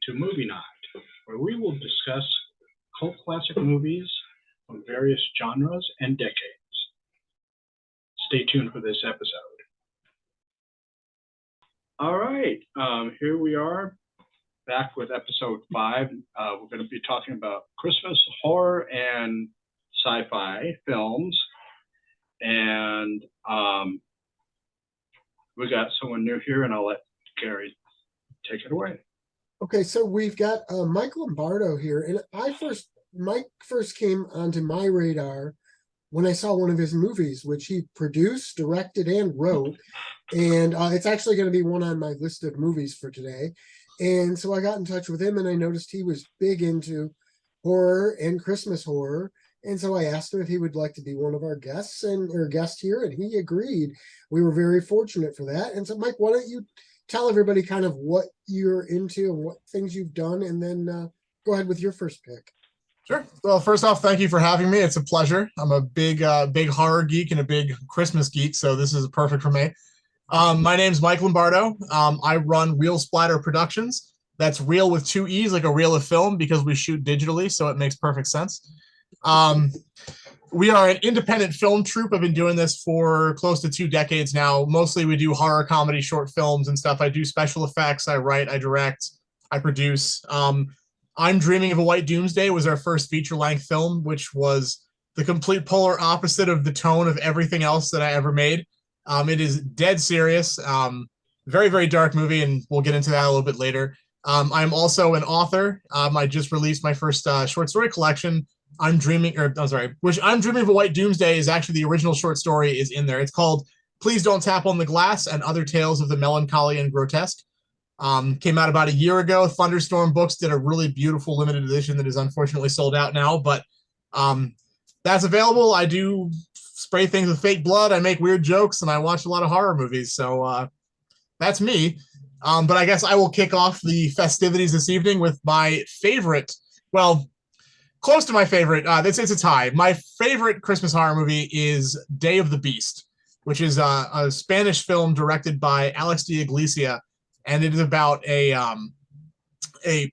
to MovieNaut, where we will discuss cult classic movies from various genres and decades. Stay tuned for this episode. All right, here we are back with episode 5. We're going to be talking about Christmas horror and sci-fi films. And we got someone new here, and I'll let Gary take it away. Okay, so we've got Mike Lombardo here, and Mike first came onto my radar when I saw one of his movies, which he produced, directed, and wrote, and it's actually going to be one on my list of movies for today. And so I got in touch with him, and I noticed he was big into horror and Christmas horror. And so I asked him if he would like to be one of our guests or guest here, and he agreed. We were very fortunate for that. And so, Mike, why don't you tell everybody kind of what you're into and what things you've done, and then go ahead with your first pick. Sure. Well, first off, thank you for having me. It's a pleasure. I'm a big horror geek and a big Christmas geek, so this is perfect for me. My name's Mike Lombardo. I run Real Splatter Productions. That's real with 2 E's, like a reel of film, because we shoot digitally, so it makes perfect sense. We are an independent film troupe. I've been doing this for close to 2 decades now. Mostly we do horror comedy short films and stuff. I do special effects, I write, I direct, I produce. I'm Dreaming of a White Doomsday was our first feature-length film, which was the complete polar opposite of the tone of everything else that I ever made. It is dead serious, very, very dark movie, and we'll get into that a little bit later. I'm also an author. I just released my first short story collection, I'm Dreaming of a White Doomsday is actually the original short story is in there. It's called Please Don't Tap on the Glass and Other Tales of the Melancholy and Grotesque. Came out about a year ago. Thunderstorm Books did a really beautiful limited edition that is unfortunately sold out now, but that's available. I do spray things with fake blood. I make weird jokes, and I watch a lot of horror movies. So that's me. But I guess I will kick off the festivities this evening with my favorite, well, close to my favorite. It's a tie. My favorite Christmas horror movie is Day of the Beast, which is a Spanish film directed by Alex de Iglesia, and it is about a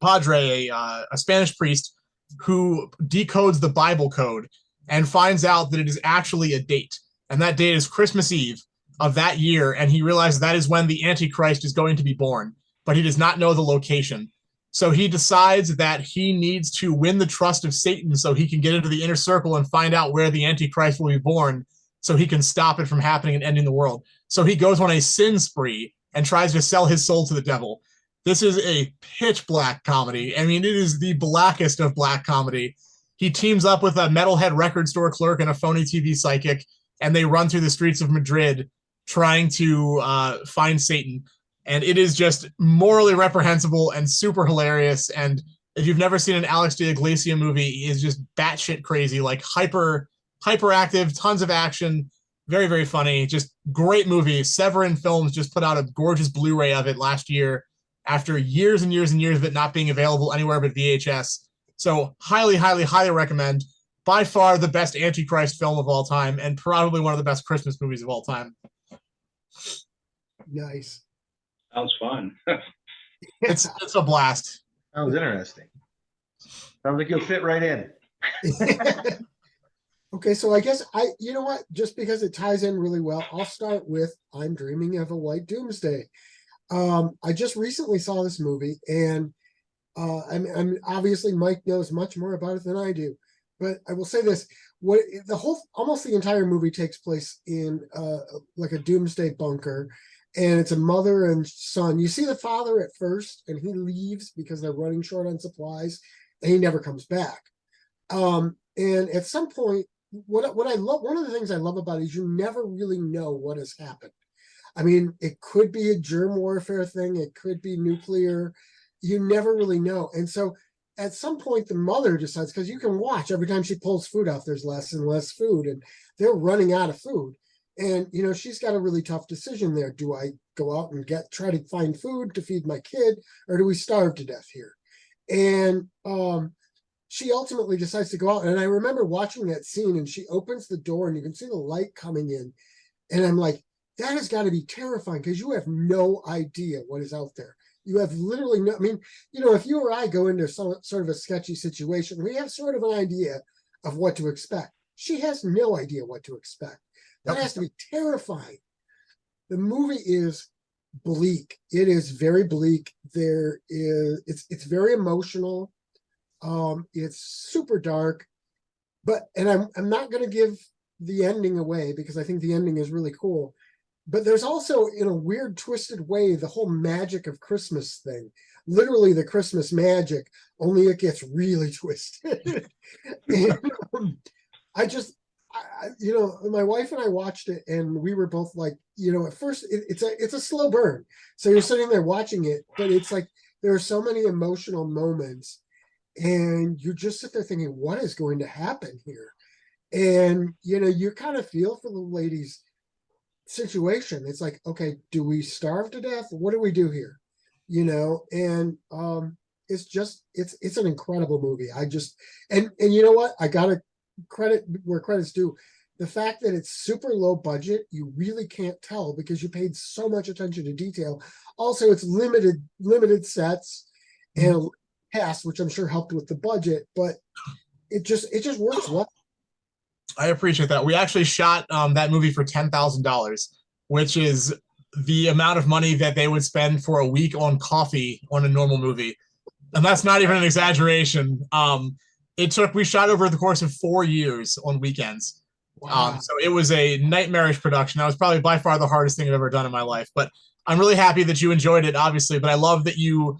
padre, a Spanish priest, who decodes the Bible code and finds out that it is actually a date, and that date is Christmas Eve of that year, and he realizes that is when the Antichrist is going to be born, but he does not know the location. So he decides that he needs to win the trust of Satan so he can get into the inner circle and find out where the Antichrist will be born so he can stop it from happening and ending the world. So he goes on a sin spree and tries to sell his soul to the devil. This is a pitch black comedy. I mean, it is the blackest of black comedy. He teams up with a metalhead record store clerk and a phony TV psychic, and they run through the streets of Madrid trying to find Satan. And it is just morally reprehensible and super hilarious. And if you've never seen an Alex de Iglesia movie, he is just batshit crazy, like hyperactive, tons of action, very, very funny, just great movie. Severin Films just put out a gorgeous Blu-ray of it last year after years and years and years of it not being available anywhere but VHS. So highly, highly, highly recommend. By far the best Antichrist film of all time, and probably one of the best Christmas movies of all time. Nice. Sounds fun. It's a blast. Sounds interesting. Sounds like you'll fit right in. Okay, so I guess you know what? Just because it ties in really well, I'll start with I'm Dreaming of a White Doomsday. I just recently saw this movie, and I'm obviously Mike knows much more about it than I do, but I will say this: almost the entire movie takes place in like a doomsday bunker. And it's a mother and son. You see the father at first, and he leaves because they're running short on supplies, and he never comes back. And at some point, what I love, one of the things I love about it is you never really know what has happened. I mean, it could be a germ warfare thing, it could be nuclear. You never really know. And so at some point, the mother decides, because you can watch every time she pulls food out, there's less and less food, and they're running out of food. And, you know, she's got a really tough decision there. Do I go out and try to find food to feed my kid, or do we starve to death here? And she ultimately decides to go out. And I remember watching that scene, and she opens the door and you can see the light coming in. And I'm like, that has got to be terrifying because you have no idea what is out there. You have literally no, I mean, you know, if you or I go into some sort of a sketchy situation, we have sort of an idea of what to expect. She has no idea what to expect. That has to be terrifying. The movie is bleak. It is very bleak. It's very emotional. It's super dark, and I'm not going to give the ending away because I think the ending is really cool. But there's also, in a weird, twisted way, the whole magic of Christmas thing. Literally the Christmas magic, only it gets really twisted. And, I just, you know, my wife and I watched it, and we were both like, you know, at first it's a slow burn. So you're sitting there watching it, but it's like there are so many emotional moments, and you just sit there thinking, what is going to happen here? And you know, you kind of feel for the lady's situation. It's like, okay, do we starve to death? What do we do here? You know, and it's just it's an incredible movie. And you know what? I gotta credit where credit's due. The fact that it's super low budget, you really can't tell because you paid so much attention to detail. Also, it's limited sets and cast, which I'm sure helped with the budget, but it just works well. I appreciate that. We actually shot that movie for $10,000, which is the amount of money that they would spend for a week on coffee on a normal movie. And that's not even an exaggeration. We shot over the course of 4 years on weekends. Wow. So it was a nightmarish production. That was probably by far the hardest thing I've ever done in my life. But I'm really happy that you enjoyed it, obviously. But I love that you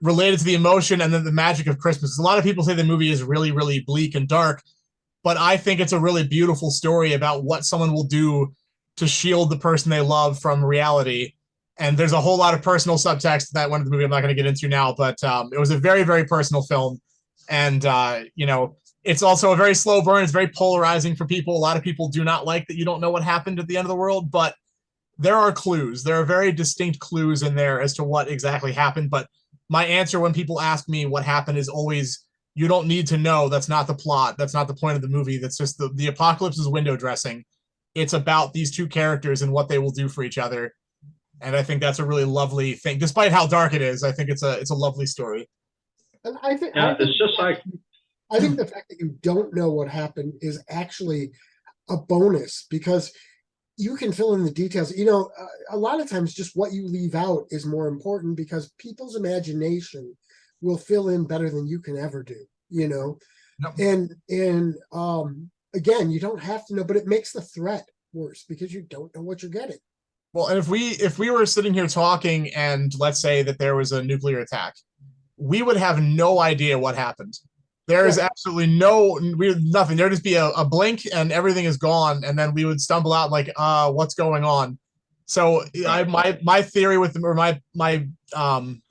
related to the emotion and then the magic of Christmas. A lot of people say the movie is really, really bleak and dark, but I think it's a really beautiful story about what someone will do to shield the person they love from reality. And there's a whole lot of personal subtext to that one of the movie I'm not going to get into now, but it was a very, very personal film. And, you know, it's also a very slow burn. It's very polarizing for people. A lot of people do not like that you don't know what happened at the end of the world, but there are clues. There are very distinct clues in there as to what exactly happened. But my answer when people ask me what happened is always, you don't need to know. That's not the plot. That's not the point of the movie. That's just the apocalypse is window dressing. It's about these two characters and what they will do for each other. And I think that's a really lovely thing. Despite how dark it is, I think it's a lovely story. And it's just like I think the fact that you don't know what happened is actually a bonus because you can fill in the details. You know, a lot of times just what you leave out is more important because people's imagination will fill in better than you can ever do, you know? Yep. And again, you don't have to know, but it makes the threat worse because you don't know what you're getting. Well, and if we were sitting here talking and let's say that there was a nuclear attack, we would have no idea what happened. There is absolutely nothing. There'd just be a blink and everything is gone, and then we would stumble out like, what's going on? So my theory with my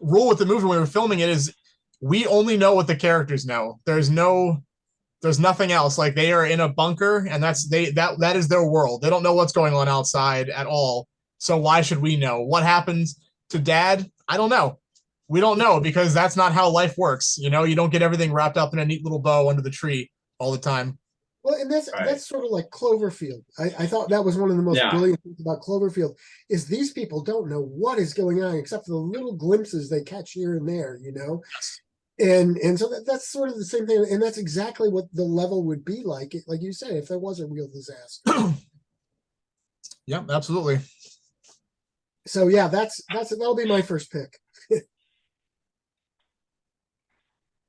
rule with the movie when we were filming it is we only know what the characters know. There's nothing else. Like they are in a bunker, and that is their world. They don't know what's going on outside at all. So why should we know what happens to Dad? I don't know. We don't know because that's not how life works. You know, you don't get everything wrapped up in a neat little bow under the tree all the time. Well, and that's sort of like Cloverfield. I thought that was one of the most brilliant things about Cloverfield is these people don't know what is going on except for the little glimpses they catch here and there, you know? And so that's sort of the same thing. And that's exactly what the level would be like you said, if there was a real disaster. Yeah, absolutely. So yeah, that'll be my first pick.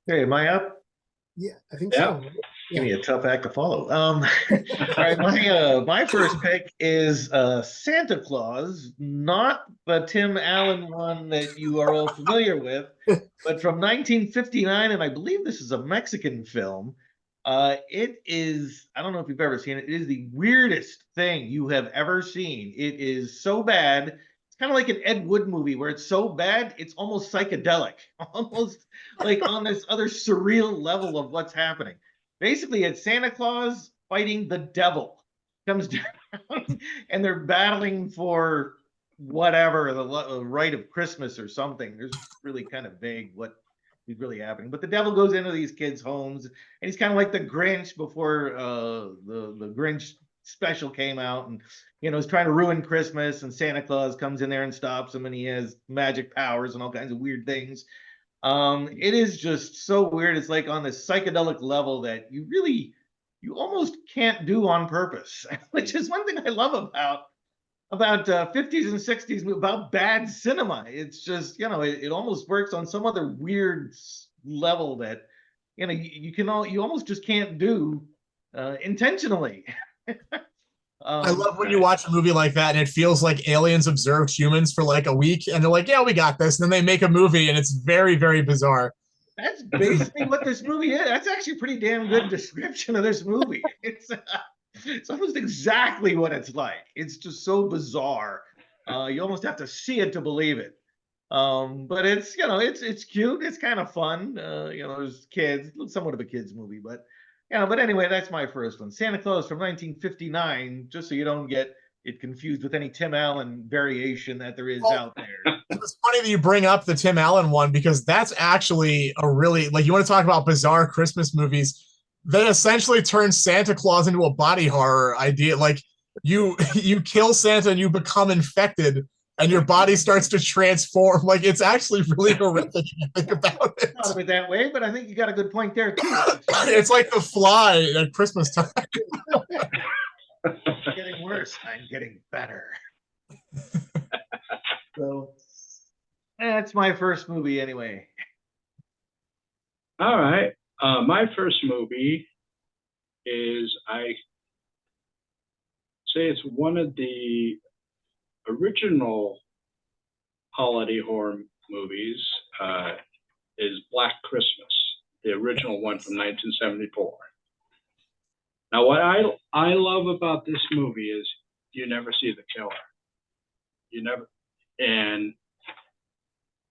Hey, am I up? Yeah, I think so. Give me a tough act to follow. All right, my first pick is Santa Claus, not the Tim Allen one that you are all familiar with, but from 1959, and I believe this is a Mexican film. It is, I don't know if you've ever seen it. It is the weirdest thing you have ever seen. It is so bad. It's kind of like an Ed Wood movie where it's so bad, it's almost psychedelic, almost like on this other surreal level of what's happening. Basically, it's Santa Claus fighting the devil. Comes down and they're battling for whatever, the right of Christmas or something. There's really kind of vague what is really happening. But the devil goes into these kids' homes, and he's kind of like the Grinch before the Grinch special came out, and is trying to ruin Christmas, and Santa Claus comes in there and stops him, and he has magic powers and all kinds of weird things. It is just so weird. It's like on this psychedelic level that you almost can't do on purpose, which is one thing I love about 50s and 60s about bad cinema. It's just, it almost works on some other weird level that you almost just can't do intentionally. I love when you Right. watch a movie like that and it feels like aliens observed humans for like a week and they're like, yeah, we got this. And then they make a movie and it's very, very bizarre. That's basically what this movie is. That's actually a pretty damn good description of this movie. It's almost exactly what it's like. It's just so bizarre. You almost have to see it to believe it. But it's cute. It's kind of fun. There's kids, somewhat of a kids movie, but but anyway, that's my first one. Santa Claus from 1959, just so you don't get it confused with any Tim Allen variation that there is Well, out there. it's funny that you bring up the Tim Allen one because that's actually a really, like, you want to talk about bizarre Christmas movies. They essentially turn Santa Claus into a body horror idea. Like you kill Santa and you become infected and your body starts to transform. Like it's actually really horrific if you think about it. Thought of it that way, but I think you got a good point there too. It's like The Fly at Christmas time. It's getting worse. I'm getting better. So that's my first movie anyway. All right. My first movie is, I say it's one of the original holiday horror movies, is Black Christmas, the original one from 1974. Now, what I love about this movie is you never see the killer. You never, and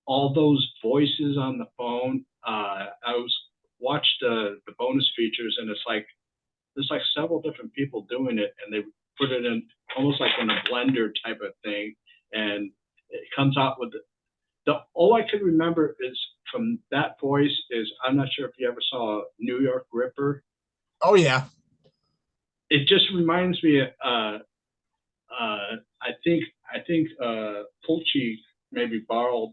all those voices on the phone. I watched the bonus features, and it's like there's like several different people doing it, and they put it in almost like in a blender type of thing, and it comes out with the all I could remember is from that voice is, I'm not sure if you ever saw New York Ripper. Oh yeah. It just reminds me. I think Fulci maybe borrowed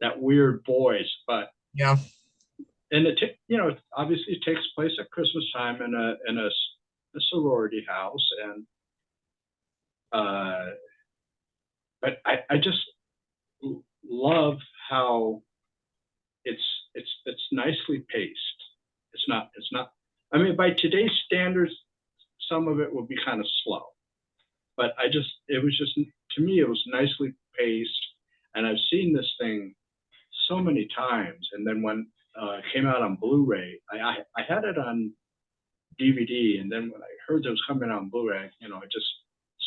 that weird voice, but Yeah. and obviously it takes place at Christmas time in a sorority house, and but I just love how it's nicely paced. It's not. I mean, by today's standards, some of it would be kind of slow, but it was just, to me, it was nicely paced, and I've seen this thing so many times. And then when it came out on Blu-ray, I had it on DVD, and then when I heard it was coming out on Blu-ray, I just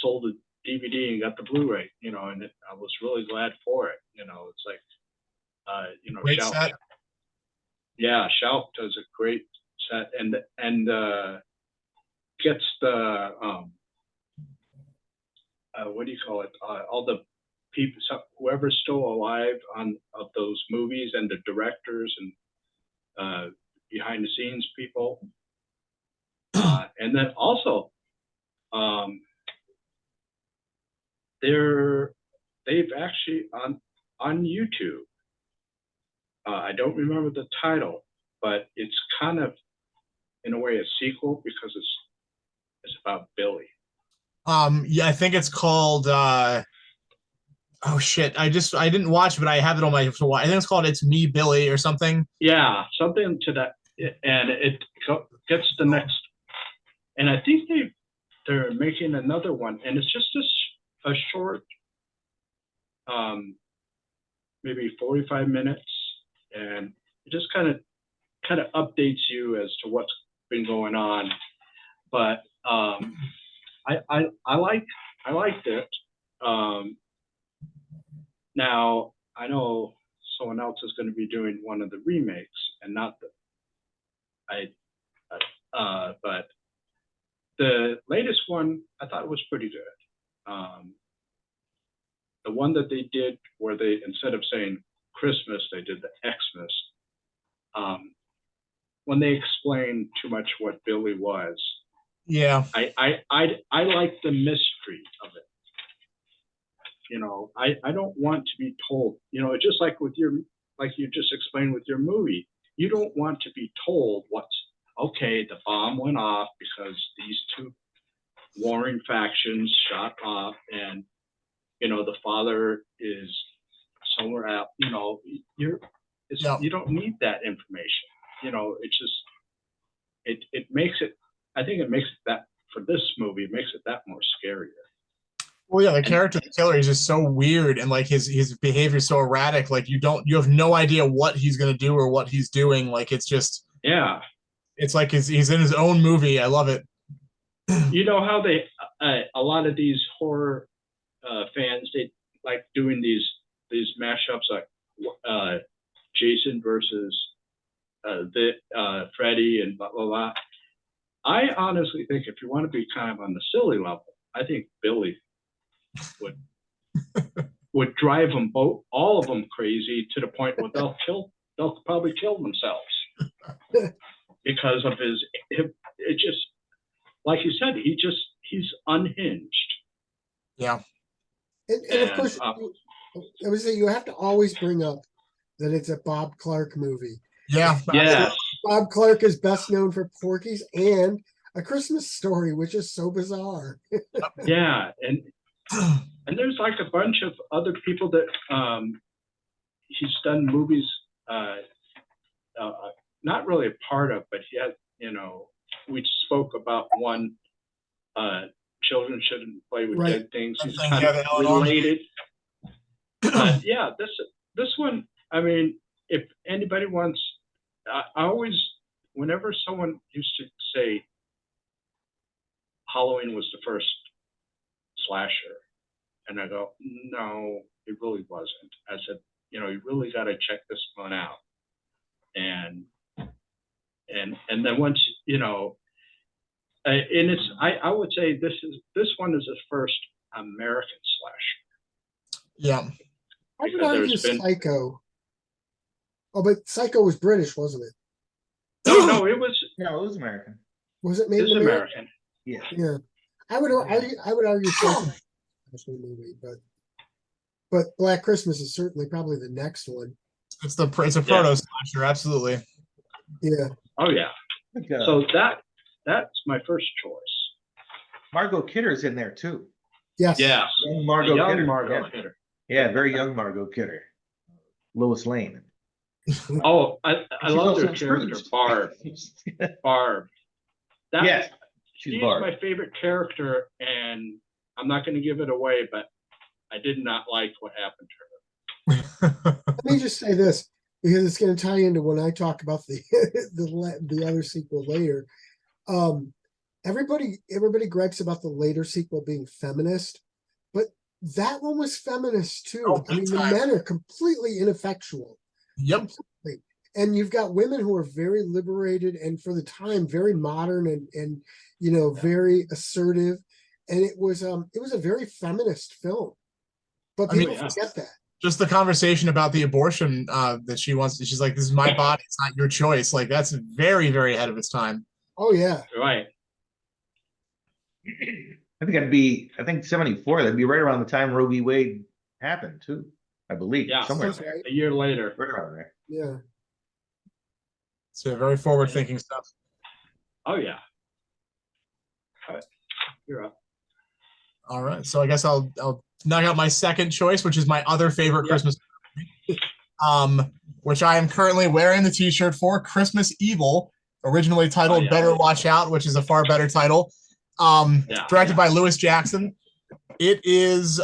sold the DVD and got the Blu-ray, and I was really glad for it. It's like, Great Shout, set. yeah, Shout does a great set, and gets the what do you call it? All the people, whoever's still alive of those movies, and the directors and behind the scenes people, and then also they've actually on YouTube. I don't remember the title, but it's kind of in a way a sequel because it's about Billy. Yeah, I think it's called oh shit. I didn't watch it, but I have it on my, I think it's called It's Me, Billy, or something. Yeah, something to that, and it gets the next, and I think they're making another one, and it's just a short, maybe 45 minutes, and it just kind of updates you as to what's been going on. But I liked it. Now I know someone else is going to be doing one of the remakes, and not but the latest one I thought was pretty good. The one that they did where they, instead of saying Christmas, they did the Xmas. when they explain too much what Billy was. Yeah. I like the mystery of it. I don't want to be told, just like like you just explained with your movie, you don't want to be told okay, the bomb went off because these two warring factions shot off and, the father is somewhere out, Yeah. you don't need that information. It's just, it makes it, I think it makes it that, for this movie, it makes it that more scarier. Well, yeah, the character of the killer is just so weird, and like his behavior is so erratic. Like you have no idea what he's gonna do or what he's doing. Like it's just, Yeah. it's like he's in his own movie. I love it. You know how a lot of these horror fans, they like doing these mashups, like Jason versus Freddy and blah blah blah. I honestly think if you want to be kind of on the silly level, I think Billy would drive them all of them crazy to the point where they'll probably kill themselves because of it just, like you said, he's unhinged. Yeah. And of course, I would say you have to always bring up that it's a Bob Clark movie. Yeah. Yes. Bob Clark is best known for Porky's and A Christmas Story, which is so bizarre. Yeah, and there's like a bunch of other people that he's done movies, not really a part of, but he had, we spoke about one, Children Shouldn't Play with Dead Things. He's kind of related. Yeah, this one, I mean, if anybody wants, I always, whenever someone used to say Halloween was the first slasher, and I go, no, it really wasn't. I said, you really got to check this one out. And then once, and it's, I would say this one is the first American slasher. Yeah. I would argue Psycho. Oh, but Psycho was British, wasn't it? No, it was. No, it was American. Was it made in America? Yeah. Yeah. I would argue Psycho movie, but Black Christmas is certainly probably the next one. It's a proto slasher, absolutely. Yeah. Oh yeah. So that's my first choice. Margot Kidder's in there too. Yes. Yeah. Young Margot Kidder. Margot Kidder. Yeah, very young Margot Kidder. Lois Lane. Oh, I love their character, Barb. Barb. Yes, she's my favorite character, and I'm not going to give it away, but I did not like what happened to her. Let me just say this, because it's going to tie into when I talk about the other sequel later. Everybody gripes about the later sequel being feminist, but that one was feminist too. Oh, I mean, the men are completely ineffectual. Yep. Completely. And you've got women who are very liberated and for the time very modern and very assertive. And it was a very feminist film. But people forget that. Just the conversation about the abortion that she's like, this is my body, it's not your choice. Like that's very, very ahead of its time. Oh yeah. Right. I think 74, that'd be right around the time Roe v. Wade happened too, I believe. Yeah, somewhere right. A year later. right around there. Yeah. So very forward-thinking stuff. Oh yeah. All right. You're up. All right. So I guess I'll knock out my second choice, which is my other favorite Christmas movie, which I am currently wearing the t-shirt for, Christmas Evil, originally titled Better Watch Out, which is a far better title. Directed by Lewis Jackson. It is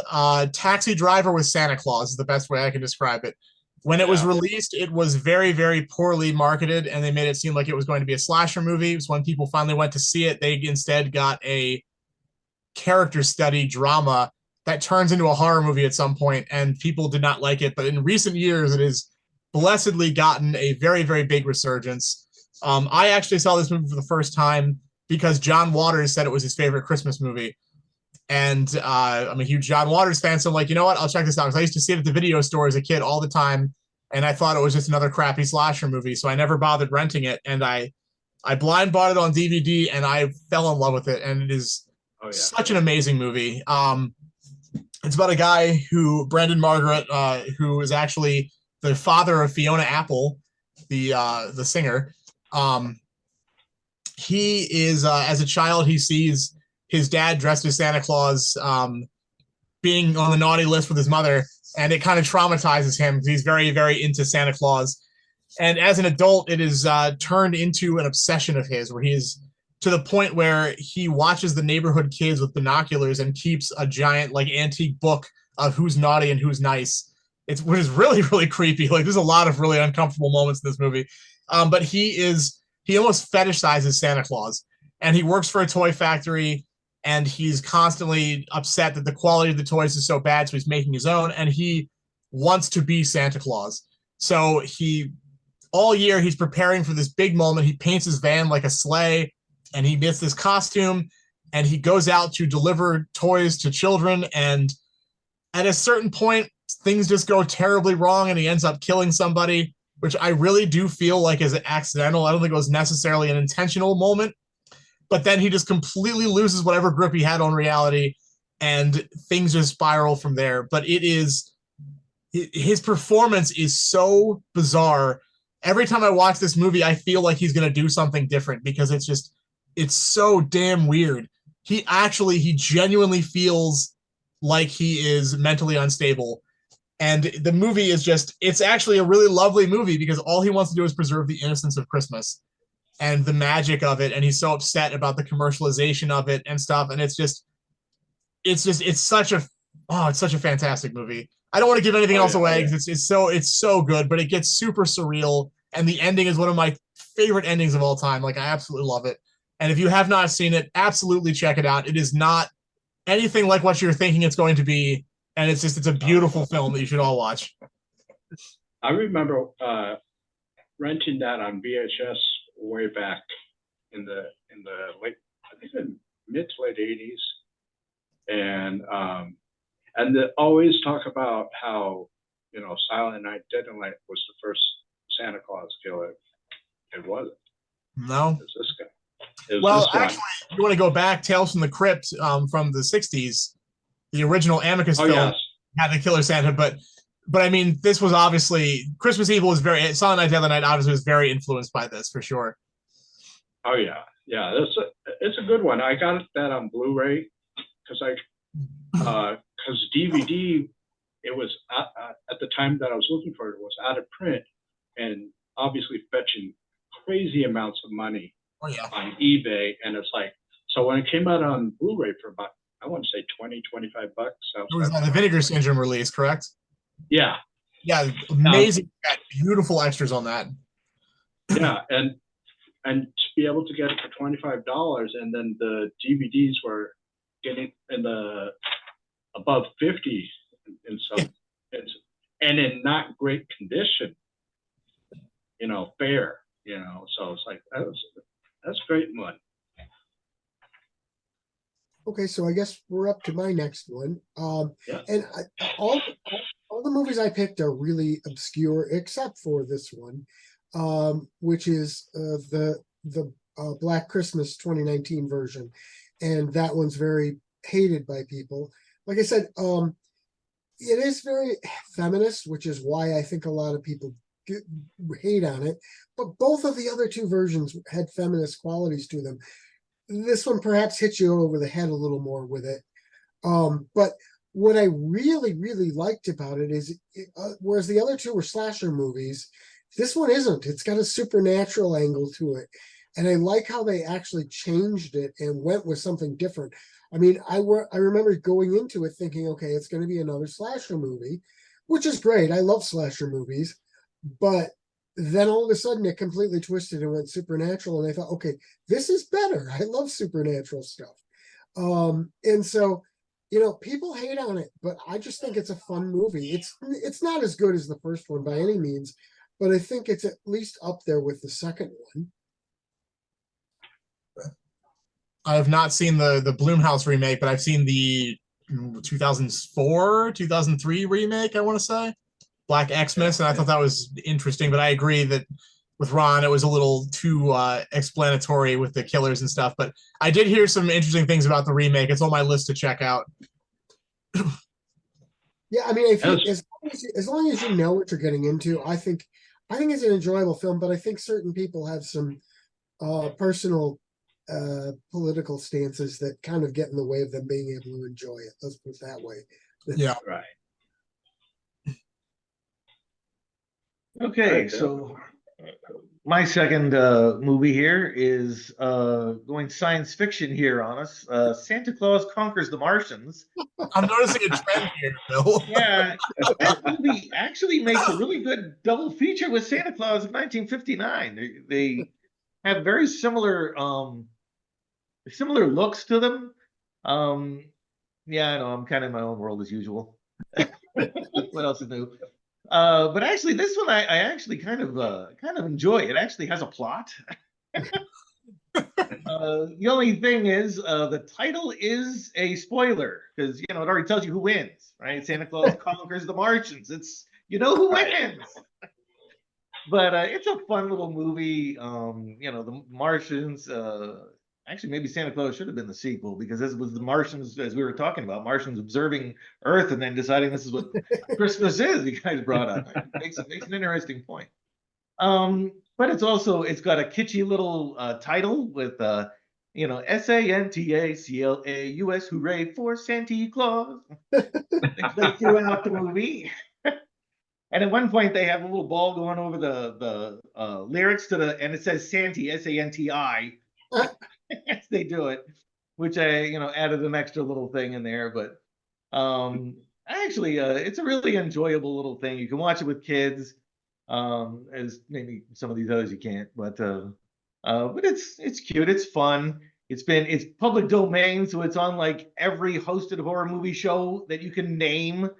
Taxi Driver with Santa Claus is the best way I can describe it. When it was released, it was very, very poorly marketed, and they made it seem like it was going to be a slasher movie. So when people finally went to see it, they instead got a character study drama that turns into a horror movie at some point, and people did not like it. But in recent years, it has blessedly gotten a very, very big resurgence. I actually saw this movie for the first time because John Waters said it was his favorite Christmas movie. And I'm a huge John Waters fan, so I'm like, you know what? I'll check this out. Because I used to see it at the video store as a kid all the time. and I thought it was just another crappy slasher movie, so I never bothered renting it, and I blind bought it on DVD, and I fell in love with it, and it is such an amazing movie. It's about a guy Brandon Margaret, who is actually the father of Fiona Apple, the singer. He is, as a child, he sees his dad dressed as Santa Claus, being on the naughty list with his mother, and it kind of traumatizes him because he's very, very into Santa Claus. And as an adult, it is turned into an obsession of his, where he is to the point where he watches the neighborhood kids with binoculars and keeps a giant like antique book of who's naughty and who's nice. Which is really, really creepy. Like there's a lot of really uncomfortable moments in this movie. But he almost fetishizes Santa Claus, and he works for a toy factory, and he's constantly upset that the quality of the toys is so bad, so he's making his own, and he wants to be Santa Claus. So all year he's preparing for this big moment. He paints his van like a sleigh, and he gets this costume, and he goes out to deliver toys to children, and at a certain point, things just go terribly wrong, and he ends up killing somebody, which I really do feel like is accidental. I don't think it was necessarily an intentional moment, but then he just completely loses whatever grip he had on reality, and things just spiral from there. But his performance is so bizarre. Every time I watch this movie, I feel like he's going to do something different because it's so damn weird. He genuinely feels like he is mentally unstable. And the movie it's actually a really lovely movie because all he wants to do is preserve the innocence of Christmas and the magic of it. And he's so upset about the commercialization of it and stuff. And it's such a fantastic movie. I don't want to give anything else away because it's so good, but it gets super surreal. And the ending is one of my favorite endings of all time. Like I absolutely love it. And if you have not seen it, absolutely check it out. It is not anything like what you're thinking it's going to be. And it's a beautiful film that you should all watch. I remember renting that on VHS way back in the late, I think in mid to late 80s. And they always talk about how, Silent Night, Dead in Night was the first Santa Claus killer. It wasn't. No. It was this guy. Well, actually, if you want to go back, Tales from the Crypt from the 60s, the original Amicus film had the killer Santa, but I mean, this was obviously, Christmas Evil was Silent Night, Deadly Night obviously was very influenced by this, for sure. Oh, yeah. Yeah, it's a good one. I got that on Blu-ray because DVD, it was, at the time that I was looking for it, was out of print and obviously fetching crazy amounts of money on eBay. And it's like, so when it came out on Blu-ray for about, I want to say 20, 25 bucks. It was the Vinegar Syndrome release, correct? Yeah. Yeah, amazing. Got beautiful extras on that. Yeah, and to be able to get it for $25, and then the DVDs were getting in the above 50 in some, and in not great condition, fair, so it's like, that's great one. Okay, so I guess we're up to my next one. And all the movies I picked are really obscure except for this one, which is the Black Christmas 2019 version, and that one's very hated by people. Like I said, it is very feminist, which is why I think a lot of people hate on it. But both of the other two versions had feminist qualities to them. This one perhaps hits you over the head a little more with it. But what I really, really liked about it is, whereas the other two were slasher movies, this one isn't. It's got a supernatural angle to it. And I like how they actually changed it and went with something different. I mean, I remember going into it thinking, okay, it's going to be another slasher movie, which is great. I love slasher movies. But then all of a sudden it completely twisted and went supernatural. And I thought, okay, this is better. I love supernatural stuff. And so, people hate on it, but I just think it's a fun movie. It's not as good as the first one by any means, but I think it's at least up there with the second one. I have not seen the Blumhouse remake, but I've seen the 2004, 2003 remake, I want to say. Black Xmas, and I thought that was interesting. But I agree that with Ron, it was a little too explanatory with the killers and stuff. But I did hear some interesting things about the remake. It's on my list to check out. Yeah, I mean, if you, as long as you know what you're getting into, I think it's an enjoyable film. But I think certain people have some personal political stances that kind of get in the way of them being able to enjoy it. Let's put it that way. Yeah. Right. Okay, Alright, so my second movie here is going science fiction here on us. Santa Claus Conquers the Martians. I'm noticing a trend here, Bill. Yeah, that movie actually makes a really good double feature with Santa Claus in 1959. They have very similar looks to them. Yeah, I know I'm kind of in my own world as usual. What else is new? But actually, this one I actually kind of enjoy. It actually has a plot. The only thing is, the title is a spoiler because it already tells you who wins, right? Santa Claus conquers the Martians. It's who wins. But it's a fun little movie. The Martians. Actually, maybe Santa Claus should have been the sequel because this was the Martians, as we were talking about, Martians observing Earth and then deciding this is what Christmas is. You guys brought up. It makes an interesting point. But it's got a kitschy little title with SANTACLAUS, hooray for Santa Claus. They play throughout the movie. And at one point, they have a little ball going over the lyrics and it says Santi, SANTI, as they do it, which I added an extra little thing in there. But actually, it's a really enjoyable little thing. You can watch it with kids, as maybe some of these others you can't. But it's cute. It's fun. It's public domain, so it's on like every hosted horror movie show that you can name.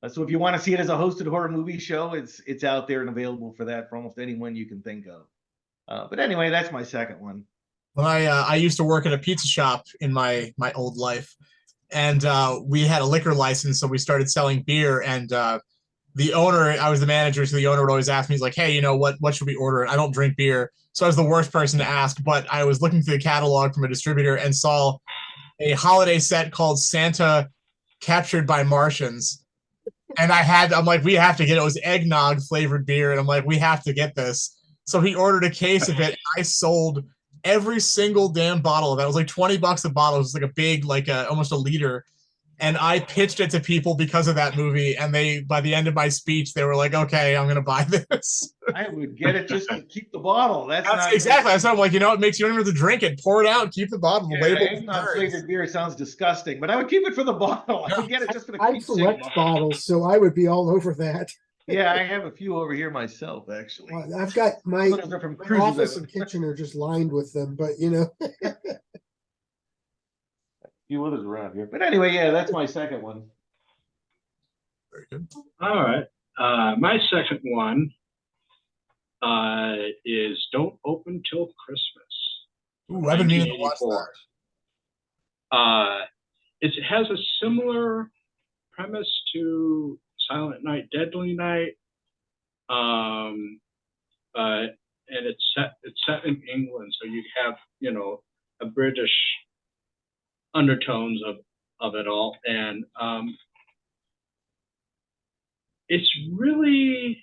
So if you want to see it as a hosted horror movie show, it's out there and available for that for almost anyone you can think of. But anyway, that's my second one. Well, I used to work at a pizza shop in my old life, and we had a liquor license, so we started selling beer. And the owner, I was the manager, so the owner would always ask me, he's like, "Hey, what should we order?" And I don't drink beer, so I was the worst person to ask. But I was looking through the catalog from a distributor and saw a holiday set called Santa Captured by Martians. And I'm like, we have to get it. It was eggnog flavored beer. And I'm like, we have to get this. So he ordered a case of it. And I sold every single damn bottle of that. It was like $20 a bottle. It was like a big, almost a liter. And I pitched it to people because of that movie. And by the end of my speech, they were like, okay, I'm going to buy this. I would get it just to keep the bottle. That's not exactly. I said, I'm like, it makes you don't even have to drink it. Pour it out, keep the bottle. The label. Eggnog flavored beer sounds disgusting, but I would keep it for the bottle. I would get it just for the I collect bottles, so I would be all over that. Yeah, I have a few over here myself, actually. I've got my office and kitchen are just lined with them, but few others around here. But anyway, yeah, that's my second one. Very good. All right. My second one is Don't Open Till Christmas. Ooh, I've been meaning to watch that. It has a similar premise to Silent Night, Deadly Night, and it's set in England, so you have a British undertones of it all, and it's really,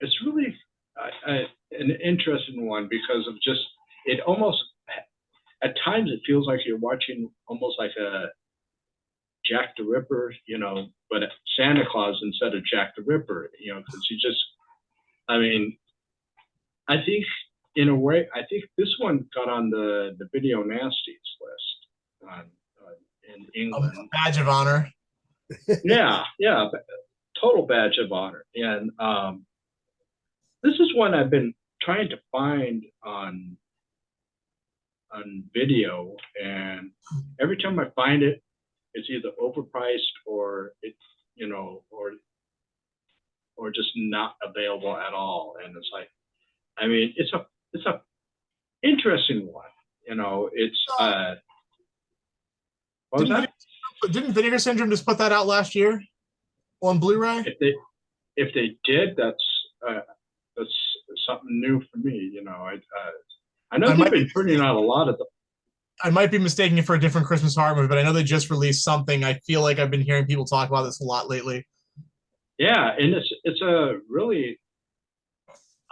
it's really an interesting one because of just it almost at times it feels like you're watching almost like a Jack the Ripper, but Santa Claus instead of Jack the Ripper, because I think in a way, I think this one got on the video nasties list in England. Badge of honor. Yeah, total badge of honor. And this is one I've been trying to find on video, and every time I find it, it's either overpriced or it's or just not available at all. And it's like, it's a interesting one. It's what was that? Didn't Vinegar Syndrome just put that out last year on Blu-ray? If they did, that's something new for me. You know, I know they've been putting out a lot of them. I might be mistaking it for a different Christmas horror movie, but I know they just released something. I feel like I've been hearing people talk about this a lot lately. Yeah, and it's a really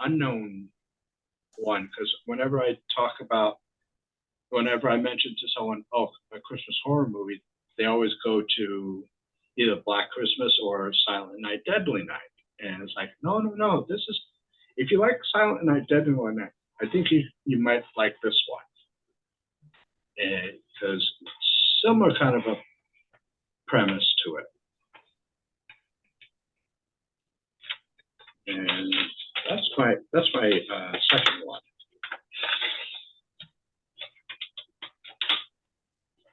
unknown one, because whenever I mention to someone, oh, a Christmas horror movie, they always go to either Black Christmas or Silent Night, Deadly Night. And it's like, no, this is, if you like Silent Night, Deadly Night, I think you might like this one. And because similar kind of a premise to it. And that's my second one.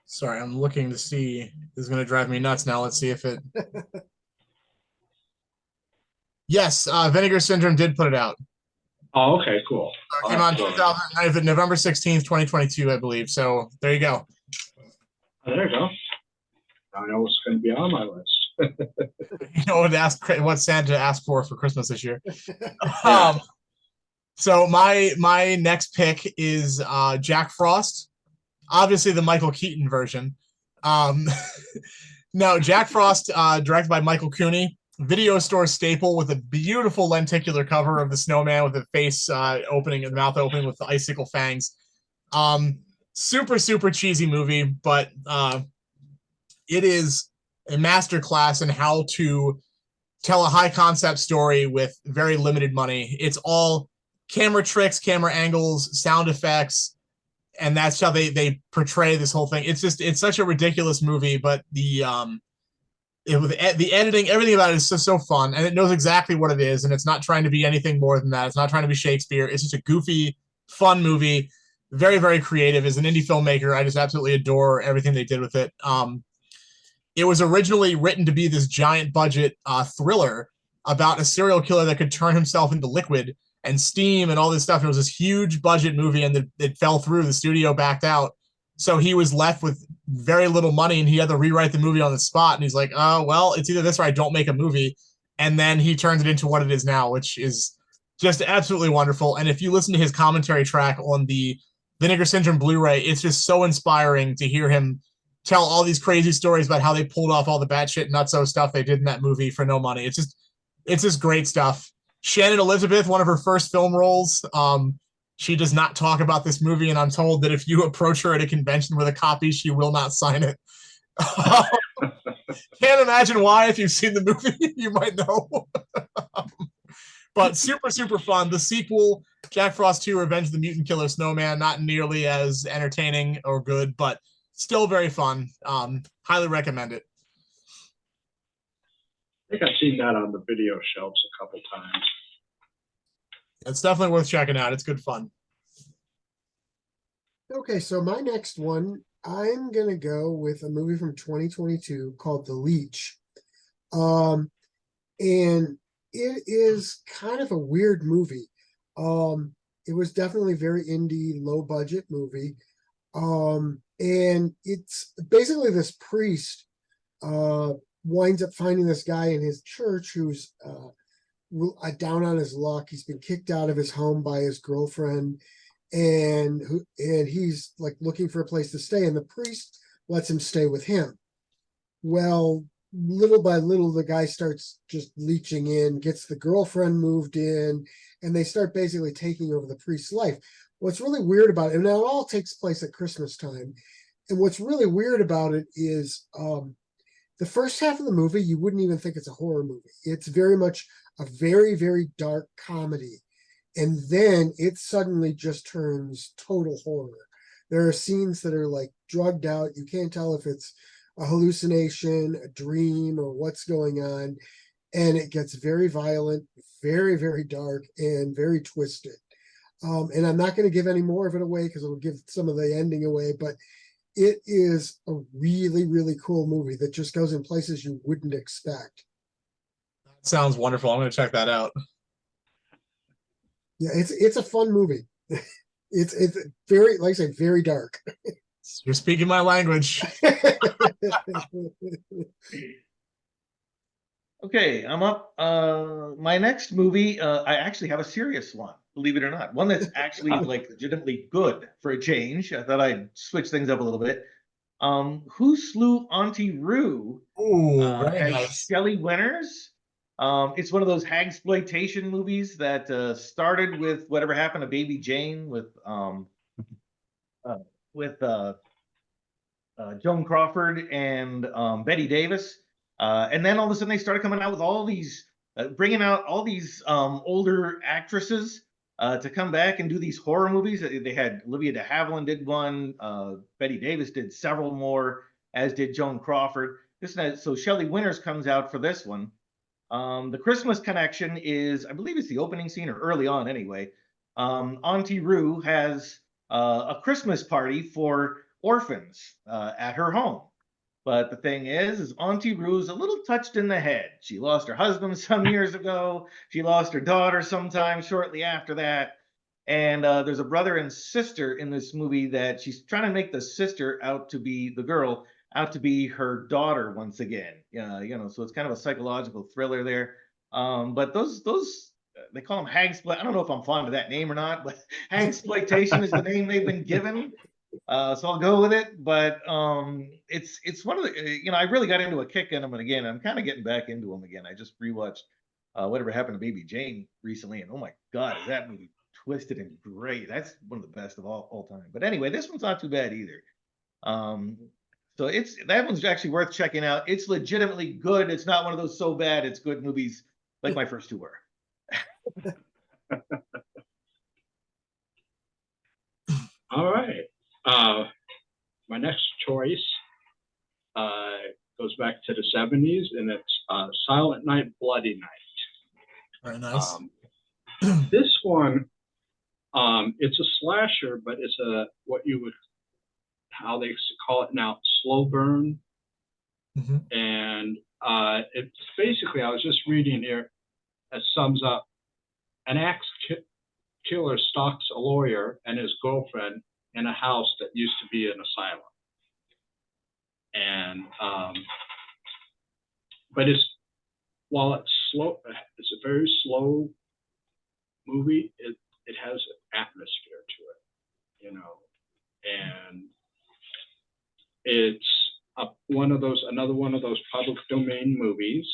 Sorry, I'm looking to see. This is going to drive me nuts now. Let's see if it. Yes, Vinegar Syndrome did put it out. Oh, okay, cool. It came on November 16th, 2022, I believe. So there you go. Oh, there you go. I know what's going to be on my list. You know what Santa asked for Christmas this year. Yeah. So my next pick is Jack Frost, obviously the Michael Keaton version. No, Jack Frost, directed by Michael Cooney, video store staple with a beautiful lenticular cover of the snowman with the face opening and the mouth opening with the icicle fangs. Super cheesy movie, but it is a masterclass in how to tell a high concept story with very limited money. It's all camera tricks, camera angles, sound effects, and that's how they portray this whole thing. It's such a ridiculous movie, but the editing, everything about it is so fun, and it knows exactly what it is, and it's not trying to be anything more than that. It's not trying to be Shakespeare. It's just a goofy, fun movie. Very creative. As an indie filmmaker, I just absolutely adore everything they did with it. It was originally written to be this giant budget thriller about a serial killer that could turn himself into liquid and steam and all this stuff. And it was this huge budget movie, and it fell through. The studio backed out. So he was left with very little money, and he had to rewrite the movie on the spot. And he's like, oh, well, it's either this or I don't make a movie. And then he turns it into what it is now, which is just absolutely wonderful. And if you listen to his commentary track on the Vinegar Syndrome Blu-ray, it's just so inspiring to hear him tell all these crazy stories about how they pulled off all the batshit nutso stuff they did in that movie for no money. It's just great stuff. Shannon Elizabeth, one of her first film roles, she does not talk about this movie, and I'm told that if you approach her at a convention with a copy, she will not sign it. Can't imagine why. If you've seen the movie, you might know. But super fun. The sequel, Jack Frost 2, Revenge of the Mutant Killer Snowman, not nearly as entertaining or good, but still very fun. Highly recommend it. I think I've seen that on the video shelves a couple times. It's definitely worth checking out. It's good fun. Okay, so my next one, I'm gonna go with a movie from 2022 called The Leech. And it is kind of a weird movie. It was definitely very indie, low budget movie. And it's basically this priest winds up finding this guy in his church who's down on his luck. He's been kicked out of his home by his girlfriend, and he's like looking for a place to stay, and the priest lets him stay with him. Well, little by little, the guy starts just leeching in, gets the girlfriend moved in, and they start basically taking over the priest's life. What's really weird about it, and now it all takes place at Christmas time, and what's really weird about it is the first half of the movie, you wouldn't even think it's a horror movie. It's very much a very dark comedy. And then it suddenly just turns total horror. There are scenes that are like drugged out. You can't tell if it's a hallucination, a dream, or what's going on. And it gets very violent, very dark, and very twisted. And I'm not going to give any more of it away because it'll give some of the ending away, but it is a really cool movie that just goes in places you wouldn't expect. Sounds wonderful. I'm going to check that out. Yeah, it's a fun movie. It's very, like I say, very dark. You're speaking my language. Okay, I'm up. My next movie, I actually have a serious one, believe it or not. One that's actually like legitimately good for a change. I thought I'd switch things up a little bit. Who Slew Auntie Roo? Ooh, very Has nice. Shelley Winters. It's one of those hagsploitation movies that started with Whatever Happened to Baby Jane uh, with Joan Crawford and Betty Davis. And then all of a sudden they started coming out with all these, bringing out all these older actresses to come back and do these horror movies. They had Olivia de Havilland did one, Betty Davis did several more, as did Joan Crawford. So Shelley Winters comes out for this one. The Christmas connection is, I believe it's the opening scene or early on anyway. Auntie Roo has a Christmas party for orphans at her home. But the thing is Auntie Rue's a little touched in the head. She lost her husband some years ago. She lost her daughter sometime shortly after that. And there's a brother and sister in this movie that she's trying to make the sister out to be the girl, out to be her daughter once again. So it's kind of a psychological thriller there. But those they call them hagsploit. I don't know if I'm fond of that name or not, but hagsploitation is the name they've been given. So I'll go with it. But it's one of the I really got into a kick in them, and again I'm kind of getting back into them again. I just rewatched Whatever Happened to Baby Jane recently, and oh my God, is that movie twisted and great? That's one of the best of all time. But anyway, this one's not too bad either. So that one's actually worth checking out. It's legitimately good. It's not one of those so bad it's good movies like my first two were. All right. My next choice goes back to the 70s, and it's Silent Night, Bloody Night. Very nice. This one, it's a slasher, but it's how they call it now, slow burn. Mm-hmm. And it's basically, I was just reading here, it sums up: an axe killer stalks a lawyer and his girlfriend in a house that used to be an asylum. And but while it's slow, it's a very slow movie. It has an atmosphere to it, and it's another one of those public domain movies.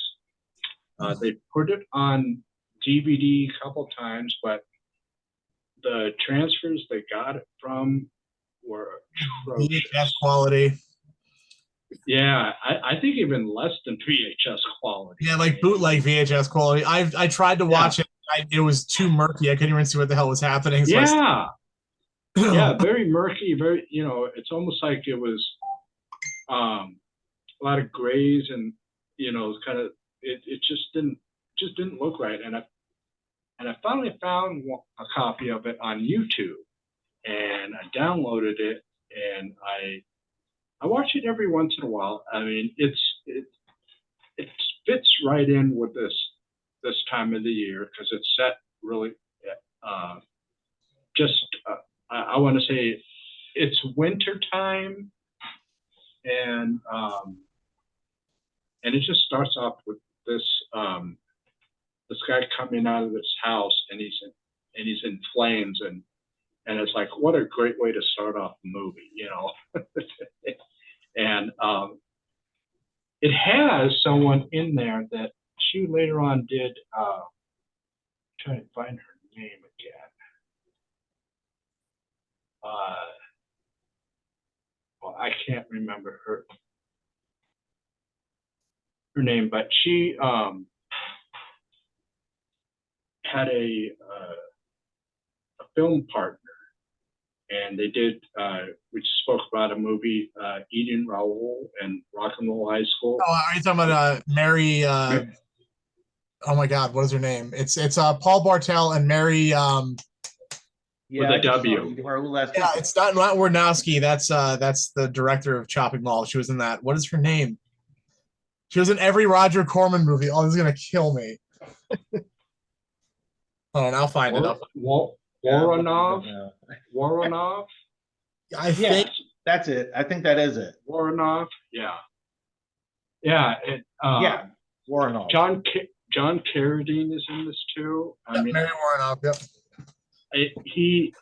They put it on DVD a couple times, but the transfers they got it from were atrocious. VHS quality. Yeah, I think even less than VHS quality. Yeah, like bootleg VHS quality. I tried to watch it. It was too murky. I couldn't even see what the hell was happening. So yeah, very murky. Very, it's almost like it was a lot of grays, and kind of it just didn't look right. And I finally found a copy of it on YouTube, and I downloaded it, and I watch it every once in a while. I mean, it fits right in with this time of the year, because it's set really I want to say it's winter time, and it just starts off with this guy coming out of this house, and he's in flames, and it's like, what a great way to start off the movie, and it has someone in there that she later on did. Trying to find her name again. Well, I can't remember her name, but she had a film partner, and they did. We spoke about a movie, Eden Raoul and Rock and Roll High School. Oh, are you talking about Mary? Oh my God, what is her name? It's Paul Bartel and Mary. With a W. Yeah, it's not Wardnowski. That's the director of Chopping Mall. She was in that. What is her name? She was in every Roger Corman movie. Oh, this is gonna kill me. Hold on, I'll find it. Voronov. I think That's it. I think that is it. Warrenoff. Yeah. Yeah. Yeah, Warren. John Carradine is in this too. I mean, Mary Warrenoff. Yep. he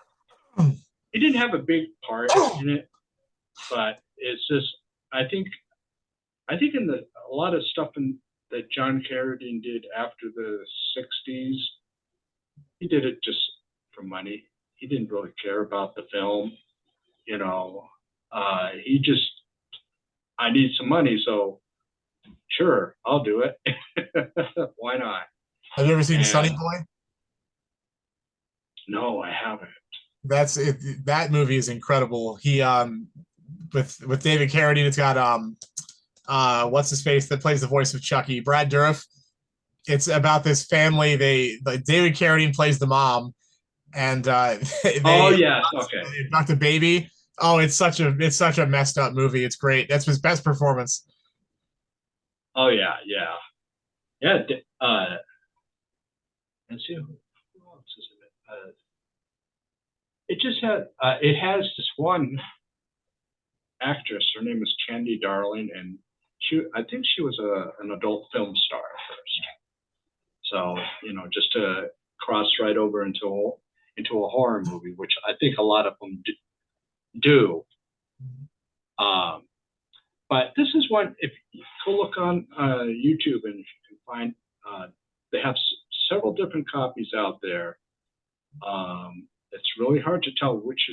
didn't have a big part in it, but it's just I think in a lot of stuff that John Carradine did after the '60s, he did it just for money. He didn't really care about the film, you know. He just, I need some money, so sure, I'll do it. Why not? Have you ever seen Sonny Boy? No, I haven't. That's it. That movie is incredible. He with David Carradine, it's got what's his face that plays the voice of Chucky, Brad Dourif. It's about this family. David Carradine plays the mom, and oh yes, okay. Adopt a baby. Oh, it's such a messed up movie. It's great. That's his best performance. Oh yeah. Let's see who else is in it. It just it has this one actress. Her name is Candy Darling, and I think she was an adult film star first. So just to cross right over into a horror movie, which I think a lot of them do. But this is one. If you go look on YouTube and if you can find, they have several different copies out there. It's really hard to tell which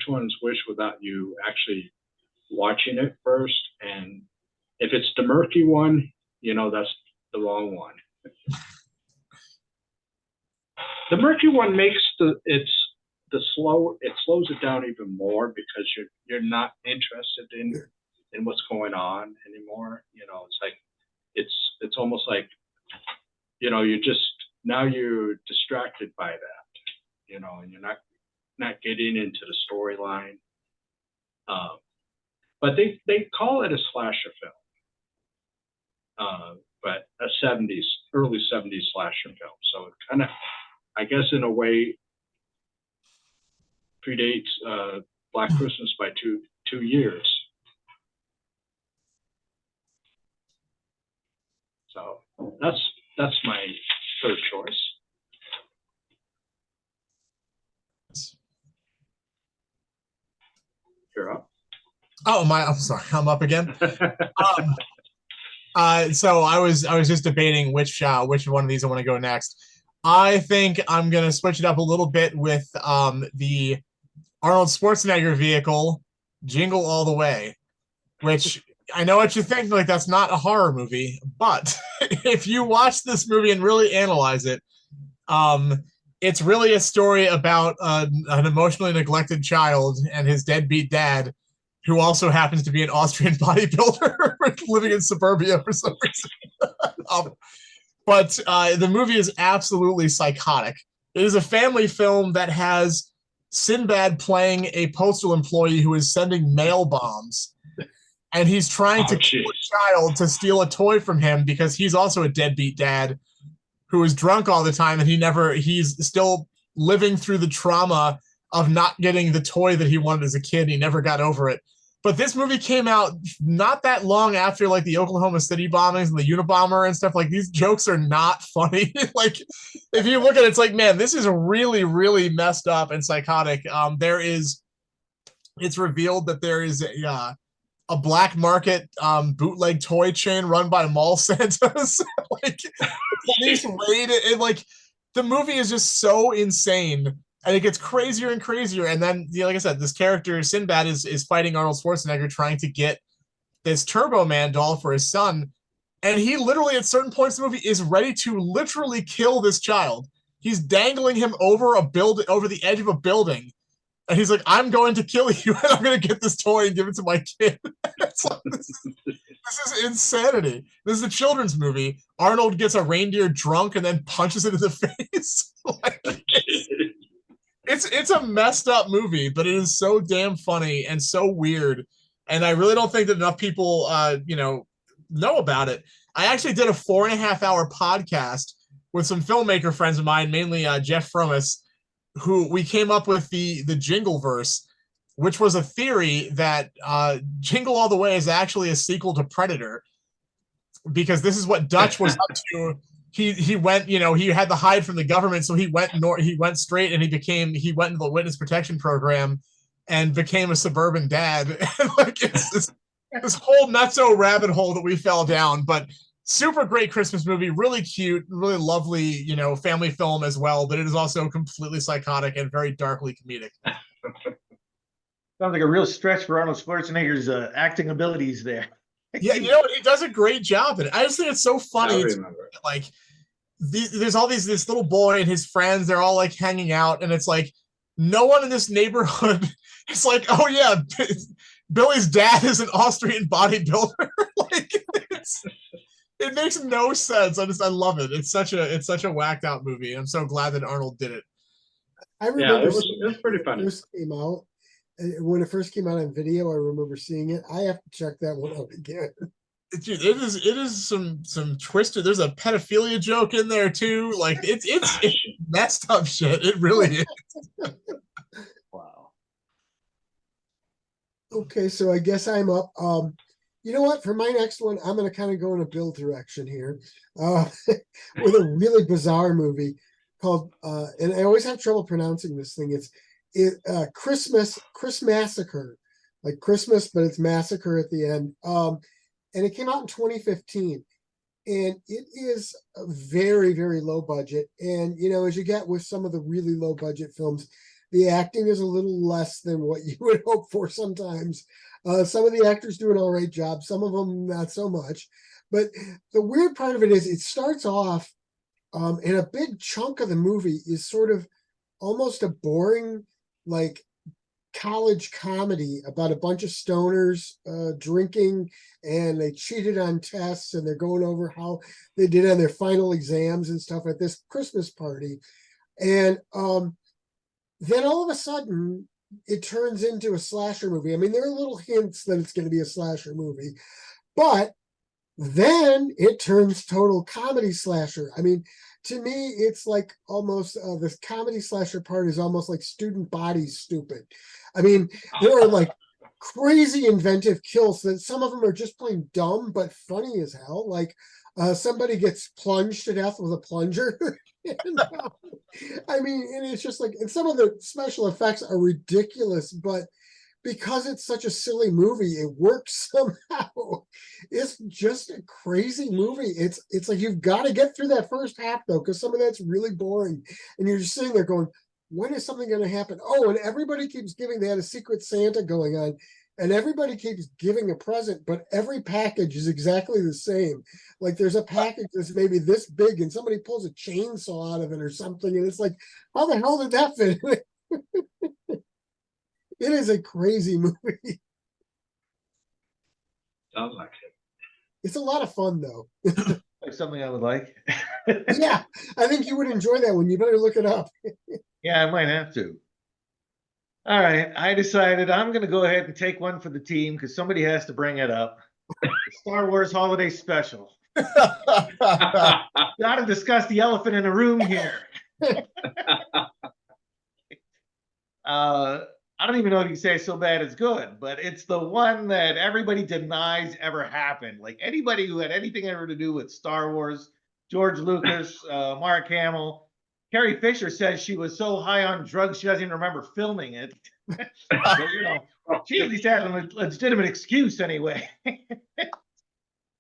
one is which without you actually watching it first. And if it's the murky one, that's the wrong one. The murky one makes it slows it down even more because you're not interested in what's going on anymore. It's like it's almost like you're distracted by that, and you're not getting into the storyline. But they call it a slasher film, but a early '70s slasher film. So it kind of, I guess, in a way, predates Black Christmas by two years. So that's my third choice. You're up. Oh, I'm sorry. I'm up again. So I was just debating which one of these I want to go next. I think I'm gonna switch it up a little bit with the Arnold Schwarzenegger vehicle, Jingle All the Way, which I know what you think, like that's not a horror movie, but if you watch this movie and really analyze it, it's really a story about an emotionally neglected child and his deadbeat dad, who also happens to be an Austrian bodybuilder living in suburbia for some reason. But the movie is absolutely psychotic. It is a family film that has Sinbad playing a postal employee who is sending mail bombs. And he's trying to kill a child to steal a toy from him because he's also a deadbeat dad who is drunk all the time, and he's still living through the trauma of not getting the toy that he wanted as a kid. He never got over it. But this movie came out not that long after like the Oklahoma City bombings and the Unabomber and stuff. Like, these jokes are not funny. Like, if you look at it, it's like, man, this is really, really messed up and psychotic. It's revealed that there is a black market bootleg toy chain run by mall Santas. Like, police raid it. Like, the movie is just so insane. And it gets crazier and crazier. And then, like I said, this character, Sinbad, is fighting Arnold Schwarzenegger, trying to get this Turbo Man doll for his son. And he literally, at certain points in the movie, is ready to literally kill this child. He's dangling him over the edge of a building. And he's like, I'm going to kill you, and I'm going to get this toy and give it to my kid. It's like, this is insanity. This is a children's movie. Arnold gets a reindeer drunk and then punches it in the face. Like, it's a messed up movie, but it is so damn funny and so weird. And I really don't think that enough people, know about it. I actually did a 4.5-hour podcast with some filmmaker friends of mine, mainly Jeff Frommis, who we came up with the Jingle verse. which was a theory that Jingle All the Way is actually a sequel to Predator, because this is what Dutch was up to. He went, you know, he had to hide from the government, so he went straight, and he went into the witness protection program and became a suburban dad. And like it's this whole nutso rabbit hole that we fell down, but super great Christmas movie, really cute, really lovely, you know, family film as well, but it is also completely psychotic and very darkly comedic. Sounds like a real stretch for Arnold Schwarzenegger's acting abilities there. Yeah, you know, he does a great job in it. I just think it's so funny. I It's remember. like there's all this little boy and his friends, they're all like hanging out, and it's like no one in this neighborhood it's like, oh yeah, Billy's dad is an Austrian bodybuilder. Like it makes no sense. I love it. It's such a whacked out movie, and I'm so glad that Arnold did it. I remember Yeah, it was pretty funny. first came out. When it first came out on video, I remember seeing it. I have to check that one out again. Dude, it is some twisted. There's a pedophilia joke in there too. Like it's messed up shit. It really is. Wow. Okay, so I guess I'm up. You know what? For my next one, I'm going to kind of go in a Bill direction here, with a really bizarre movie called, and I always have trouble pronouncing this thing. Chris Massacre, like Christmas, but it's massacre at the end. And it came out in 2015, and it is a very, very low budget. And you know, as you get with some of the really low budget films, the acting is a little less than what you would hope for sometimes. Some of the actors do an all right job, some of them not so much. But the weird part of it is it starts off, and a big chunk of the movie is sort of almost a boring, like college comedy about a bunch of stoners drinking, and they cheated on tests, and they're going over how they did on their final exams and stuff at this Christmas party. And then all of a sudden it turns into a slasher movie. I mean, there are little hints that it's going to be a slasher movie, but then it turns total comedy slasher. I mean, to me, it's like almost the comedy slasher part is almost like Student Body's stupid. I mean, there are like crazy inventive kills that some of them are just plain dumb but funny as hell. Like somebody gets plunged to death with a plunger. And, I mean, and it's just like, and some of the special effects are ridiculous, but because it's such a silly movie, it works somehow. It's just a crazy movie. It's like you've got to get through that first half though, because some of that's really boring, and you're just sitting there going, when is something going to happen? Oh, and everybody keeps giving. They had a Secret Santa going on, and everybody keeps giving a present, but every package is exactly the same. Like there's a package that's maybe this big, and somebody pulls a chainsaw out of it or something, and it's like, how the hell did that fit? It is a crazy movie. Sounds like it. It's a lot of fun though. Like something I would like. Yeah, I think you would enjoy that one. You better look it up. Yeah, I might have to. All right, I decided I'm going to go ahead and take one for the team because somebody has to bring it up. The Star Wars Holiday Special. Got to discuss the elephant in the room here. I don't even know if you say so bad it's good, but it's the one that everybody denies ever happened. Like anybody who had anything ever to do with Star Wars, George Lucas, Mark Hamill, Carrie Fisher says she was so high on drugs she doesn't even remember filming it. So, you know, she at least had a legitimate excuse anyway.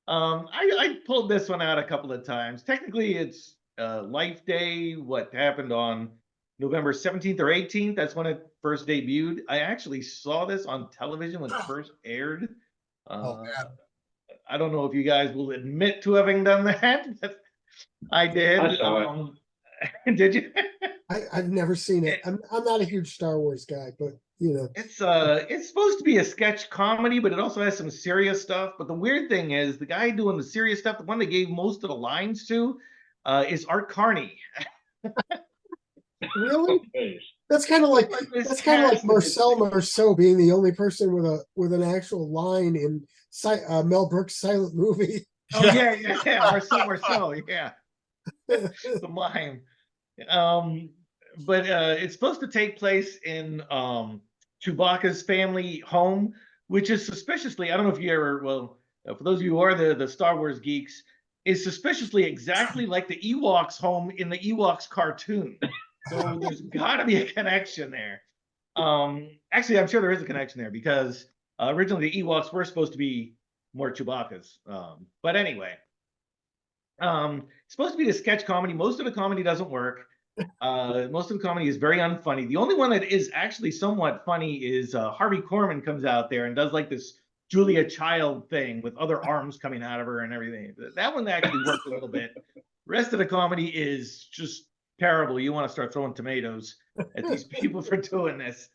I pulled this one out a couple of times. Technically, it's Life Day, what happened on November 17th or 18th. That's when it first debuted. I actually saw this on television when it first aired. I don't know if you guys will admit to having done that, but I did. I saw it. Did you? I've never seen it. I'm not a huge Star Wars guy, but you know. It's supposed to be a sketch comedy, but it also has some serious stuff. But the weird thing is the guy doing the serious stuff, the one they gave most of the lines to, is Art Carney. Really? Okay. That's kind of like Marcel Marceau being the only person with an actual line in Mel Brooks' silent movie. Oh yeah. Marcel, yeah. The mime. But it's supposed to take place in Chewbacca's family home, which is suspiciously, I don't know if you ever, well, for those of you who are the Star Wars geeks, is suspiciously exactly like the Ewoks home in the Ewoks cartoon. So there's got to be a connection there. Actually, I'm sure there is a connection there because originally the Ewoks were supposed to be more Chewbacca's. But anyway, it's supposed to be the sketch comedy. Most of the comedy doesn't work. Most of the comedy is very unfunny. The only one that is actually somewhat funny is Harvey Korman comes out there and does like this Julia Child thing with other arms coming out of her and everything. That one actually worked a little bit. The rest of the comedy is just terrible. You want to start throwing tomatoes at these people for doing this.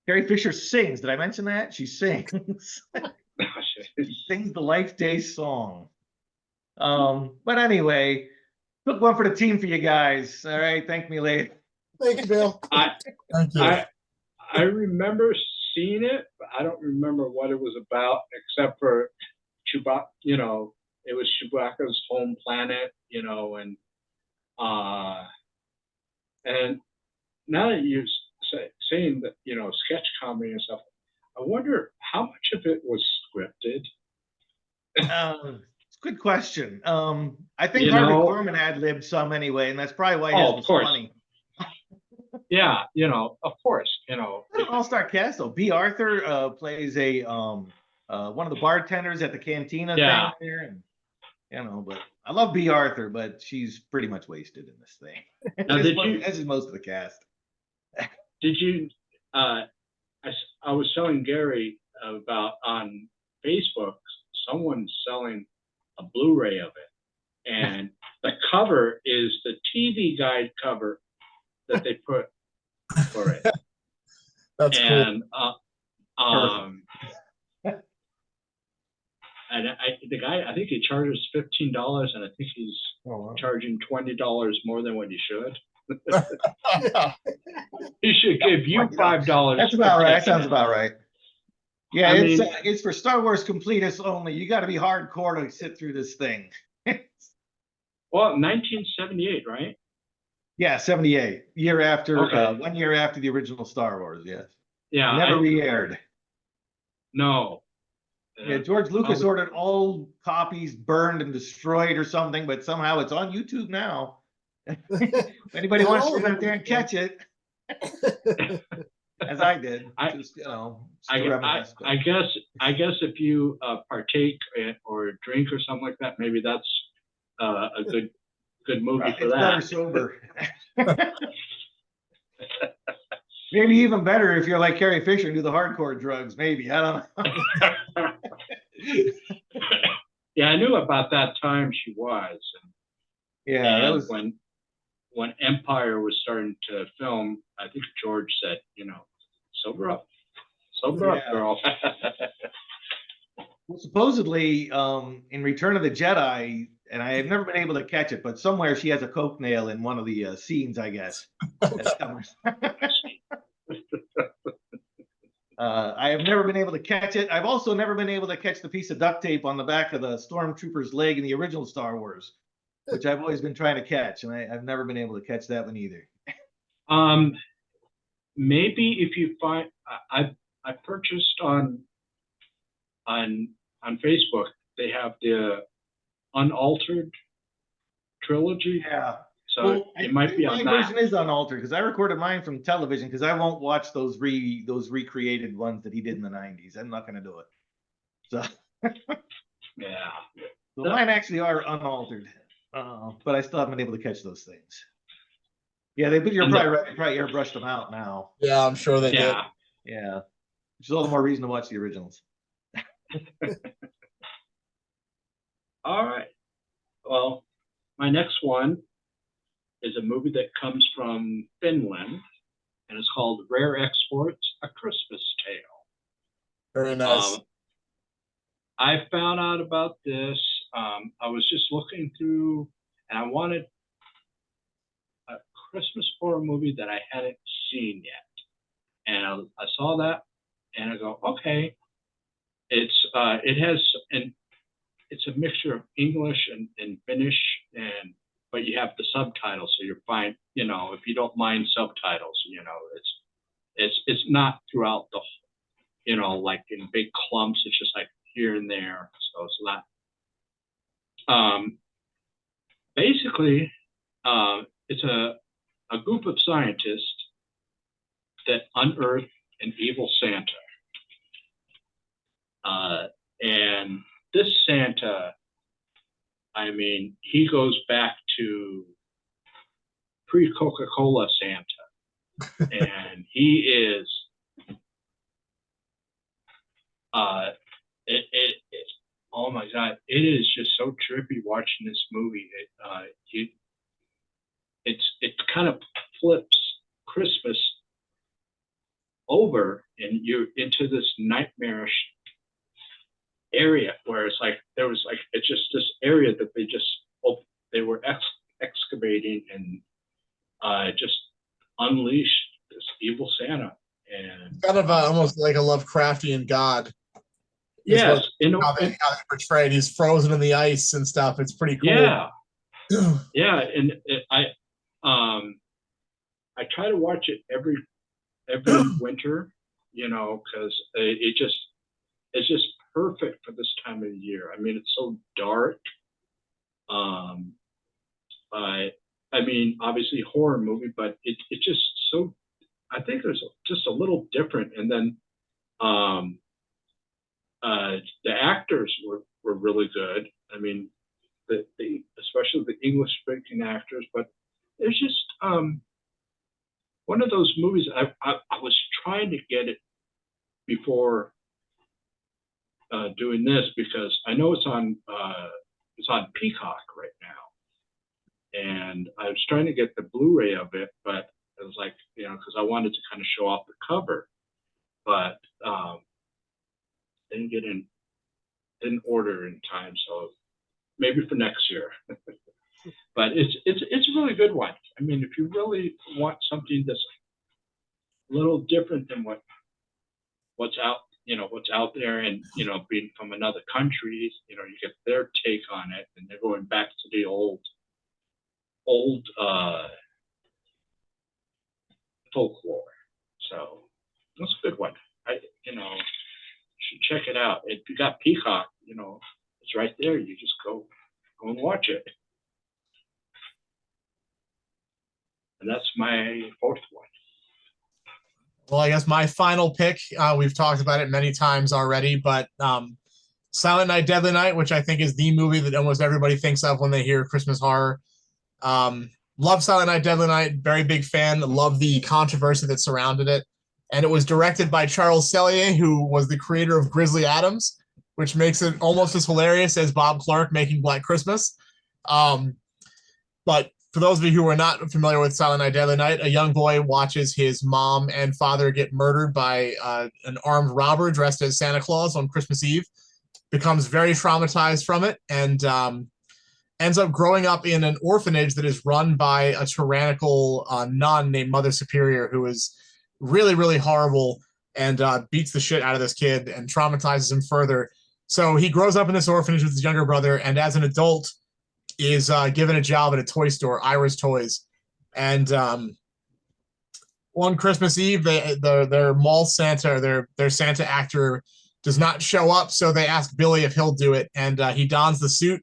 Carrie Fisher sings. Did I mention that? She sings. She sings the Life Day song. But anyway, took one for the team for you guys. All right, thank me later. Thank you, Bill. Thank you. I remember seeing it, but I don't remember what it was about, except for Chewbacca. You know, it was Chewbacca's home planet. You know, and now that you're saying that, you know, sketch comedy and stuff, I wonder how much of it was scripted. It's a good question. I think You Harvey know- Korman ad-libbed some anyway, and that's probably why Oh, his of was course. funny. Yeah, you know, of course, you know. All-star cast though. B. Arthur plays a one of the bartenders at the cantina Yeah. thing there, and you know, but I love B. Arthur, but she's pretty much wasted in this thing. Now, As is most of the cast. Did you? I was telling Gary about on Facebook, someone selling a Blu-ray of it, and the cover is the TV guide cover that they put for it. That's cool. And and the guy, I think he charges $15, and I think he's charging $20 more than what he should. He should give you $5. That's about right. That sounds about right. Yeah, I it's for Star Wars completists only. You got to be hardcore to sit through this thing. Well, 1978, right? Yeah, 78. Year after, Okay. 1 year after the original Star Wars. Yes. Yeah. Never re-aired. No. Yeah, George Lucas ordered all copies burned and destroyed or something, but somehow it's on YouTube now. If anybody wants to get out there and catch it, as I did, just, you know, I guess if you partake or drink or something like that, maybe that's a good movie for it's that. better sober. Maybe even better if you're like Carrie Fisher and do the hardcore drugs. Maybe, I don't know. Yeah, I knew about that time she was. Yeah, that was when Empire was starting to film. I think George said, you know, sober up, girl. Well, supposedly, in Return of the Jedi, and I have never been able to catch it, but somewhere she has a coke nail in one of the scenes, I guess. I have never been able to catch it. I've also never been able to catch the piece of duct tape on the back of the stormtrooper's leg in the original Star Wars, which I've always been trying to catch, and I've never been able to catch that one either. Maybe if you find, I purchased on Facebook, they have the unaltered trilogy. Yeah. So Well, it might be on my that. version is unaltered because I recorded mine from television because I won't watch those recreated ones that he did in the 90s. I'm not going to do it. So Yeah. so mine actually are unaltered, but I still haven't been able to catch those things. Yeah, you're probably airbrushed them out now. Yeah, I'm sure they did. Yeah. Yeah, which is all the more reason to watch the originals. All right. Well, my next one is a movie that comes from Finland, and it's called Rare Exports: A Christmas Tale. Very nice. I found out about this. I was just looking through, and I wanted a Christmas horror movie that I hadn't seen yet, and I saw that, and I go, okay. It's it's a mixture of English and Finnish, but you have the subtitles, so you're fine. You know, if you don't mind subtitles, you know, It's not throughout the, like in big clumps. It's just like here and there. So it's not. Basically, it's a group of scientists that unearth an evil Santa. And this Santa, I mean, he goes back to pre-Coca-Cola Santa. And he is, oh my God, it is just so trippy watching this movie. It kind of flips Christmas over and you're into this nightmarish area where it's like it's just this area that they were excavating and just unleashed this evil Santa. And Kind of almost like a Lovecraftian god. Yes, how they portrayed. He's frozen in the ice and stuff. It's pretty cool. Yeah, yeah, and I try to watch it every winter, because it's just perfect for this time of the year. I mean, it's so dark. I mean, obviously horror movie, but it's just so. I think there's just a little different, and then the actors were really good. I mean, especially the English speaking actors, but there's just one of those movies. I was trying to get it before doing this because I know it's on Peacock right now, and I was trying to get the Blu-ray of it, but it was like, because I wanted to kind of show off the cover, but didn't order in time, so maybe for next year. But it's a really good one. I mean, if you really want something that's a little different than what's out there, and being from another country, you get their take on it, and they're going back to the old folklore. So that's a good one. Should check it out. If you got Peacock, it's right there. You just go and watch it. And that's my fourth one. Well, I guess my final pick, we've talked about it many times already, but Silent Night, Deadly Night, which I think is the movie that almost everybody thinks of when they hear Christmas horror. Love Silent Night, Deadly Night, very big fan. Love the controversy that surrounded it. And it was directed by Charles Sellier, who was the creator of Grizzly Adams, which makes it almost as hilarious as Bob Clark making Black Christmas. But for those of you who are not familiar with Silent Night, Deadly Night, a young boy watches his mom and father get murdered by an armed robber dressed as Santa Claus on Christmas Eve, becomes very traumatized from it, and ends up growing up in an orphanage that is run by a tyrannical nun named Mother Superior, who is really, really horrible and beats the shit out of this kid and traumatizes him further. So he grows up in this orphanage with his younger brother, and as an adult is given a job at a toy store, Ira's Toys. And on Christmas Eve, their mall Santa, or their Santa actor, does not show up, so they ask Billy if he'll do it, and he dons the suit,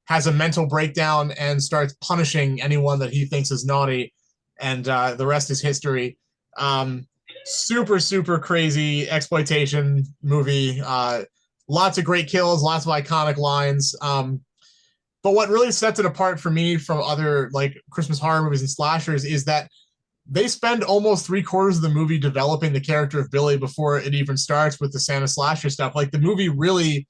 has a mental breakdown, and starts punishing anyone that he thinks is naughty, and the rest is history. Super, super crazy exploitation movie. Lots of great kills, lots of iconic lines. But what really sets it apart for me from other like Christmas horror movies and slashers is that they spend almost 3/4 of the movie developing the character of Billy before it even starts with the Santa slasher stuff. Like, the movie really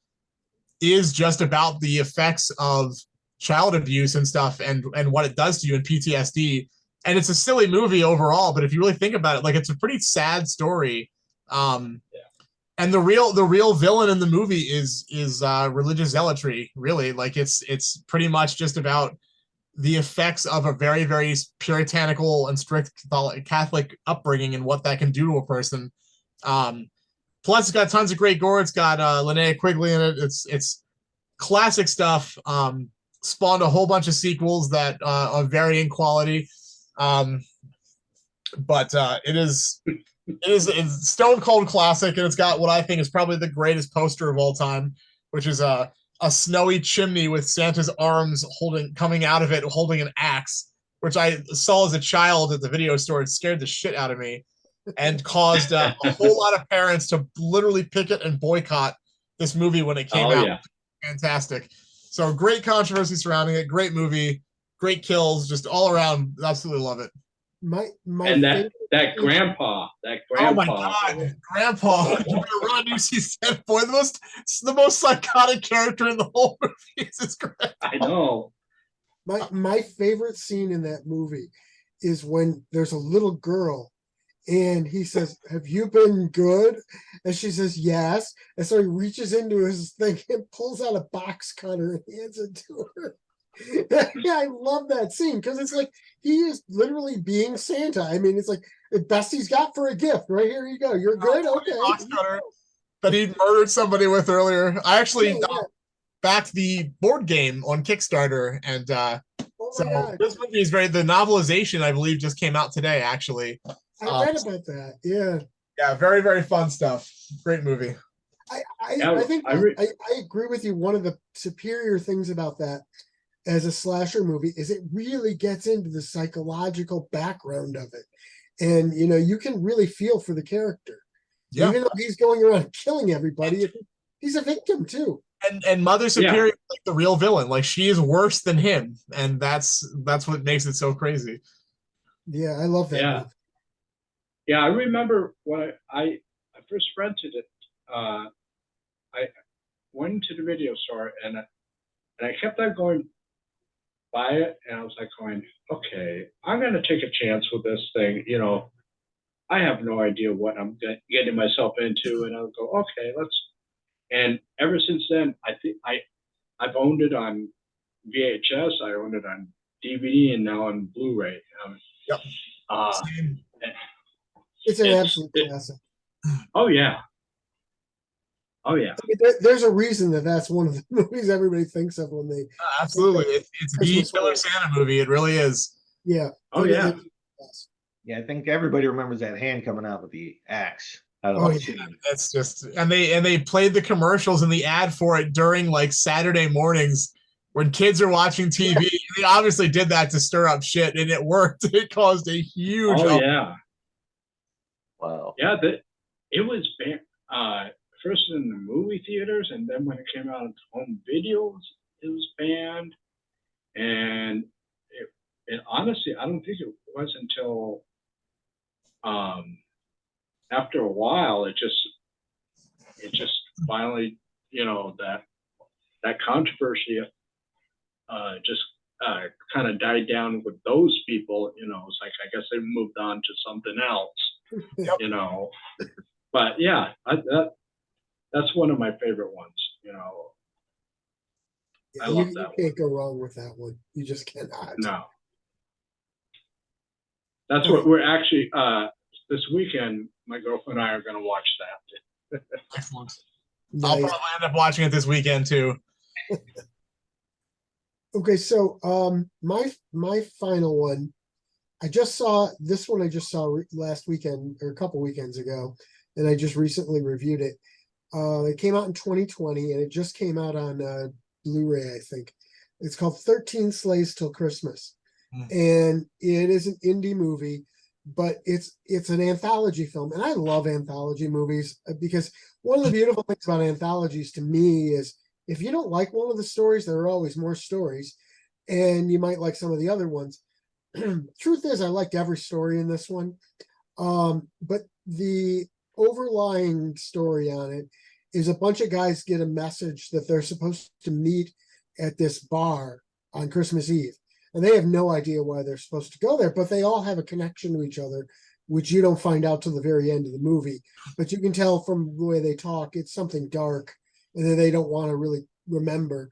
is just about the effects of child abuse and stuff, and what it does to you in PTSD. And it's a silly movie overall, but if you really think about it, like, it's a pretty sad story. And the real villain in the movie is religious zealotry, really. Like, it's pretty much just about the effects of a very, very puritanical and strict Catholic upbringing and what that can do to a person. Plus, it's got tons of great gore. It's got Linnea Quigley in it. It's classic stuff. Spawned a whole bunch of sequels that are varying quality. But it is It's stone cold classic, and it's got what I think is probably the greatest poster of all time, which is a snowy chimney with Santa's arms coming out of it, holding an axe, which I saw as a child at the video store. It scared the shit out of me, and caused a whole lot of parents to literally picket and boycott this movie when it came Oh out. yeah. Fantastic. So great controversy surrounding it, great movie, great kills, just all around. Absolutely love it. My And favorite that scene- grandpa, Oh my god, Grandpa! Ron Newsy said, "Boy, the most psychotic character in the whole movie is his grandpa." I know. my favorite scene in that movie is when there's a little girl and he says, "Have you been good?" And she says, "Yes." And so he reaches into his thing and pulls out a box cutter and hands it to her. Yeah, I love that scene because it's like he is literally being Santa. I mean, it's like the best he's got for a gift. Right here you go. You're good. Okay. Box cutter that he murdered somebody with earlier. I actually Yeah, yeah. backed the board game on Kickstarter, and Oh so my God. this movie is the novelization, I believe, just came out today. Actually, I read about that. Yeah. yeah, very very fun stuff. Great movie. I think I agree with you. One of the superior things about that as a slasher movie is it really gets into the psychological background of it. And you can really feel for the character. Yeah, Even though he's going around killing everybody, he's a victim too. and Mother Superior is like the real villain. Like she is worse than him, and that's what makes it so crazy. Yeah, I love that movie. Yeah, I remember when I first rented it. I went to the video store and I kept on going by it, and I was like going, okay, I'm going to take a chance with this thing. I have no idea what I'm getting myself into, and I'll go, okay, let's. And ever since then, I think I've owned it on VHS, I owned it on DVD, and now on Blu-ray. Yep. It's an absolute classic. Oh yeah. Oh yeah. I mean, there's a reason that's one of the movies everybody thinks of when they. Absolutely, it's the killer Santa movie. It really is. Yeah. Oh yeah. Yeah, I think everybody remembers that hand coming out with the axe. That's just and they played the commercials and the ad for it during like Saturday mornings when kids are watching TV. Yeah. They obviously did that to stir up shit, and it worked. It caused a huge. Oh yeah. Wow. Yeah, it was first in the movie theaters, and then when it came out on home videos, it was banned. And it honestly, I don't think it was until after a while, it just finally, that controversy just kind of died down with those people. It's like I guess they moved on to something else. But yeah, that's one of my favorite ones. Yeah, I love you that can't go wrong with that one. You just cannot. No. That's what we're actually this weekend. My girlfriend and I are going to watch that. Excellent. Nice. I'll probably end up watching it this weekend too. Okay, so my final one, I just saw this one. I just saw last weekend or a couple weekends ago, and I just recently reviewed it. It came out in 2020, and it just came out on Blu-ray, I think. It's called 13 Slaves Till Christmas, and it is an indie movie, but it's an anthology film, and I love anthology movies because one of the beautiful things about anthologies to me is if you don't like one of the stories, there are always more stories, and you might like some of the other ones. Truth is, I liked every story in this one, but the overlying story on it is a bunch of guys get a message that they're supposed to meet at this bar on Christmas Eve. And they have no idea why they're supposed to go there, but they all have a connection to each other, which you don't find out till the very end of the movie. But you can tell from the way they talk, it's something dark and that they don't want to really remember.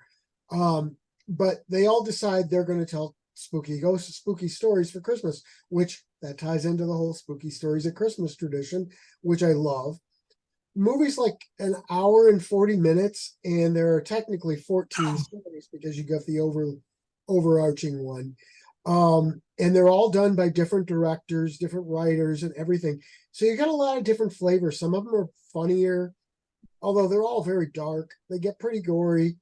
But they all decide they're going to tell spooky ghosts, spooky stories for Christmas, which that ties into the whole spooky stories at Christmas tradition, which I love. Movie's like an hour and 40 minutes, and there are technically 14 stories because you got the overarching one. And they're all done by different directors, different writers, and everything. So you got a lot of different flavors. Some of them are funnier, although they're all very dark. They get pretty gory,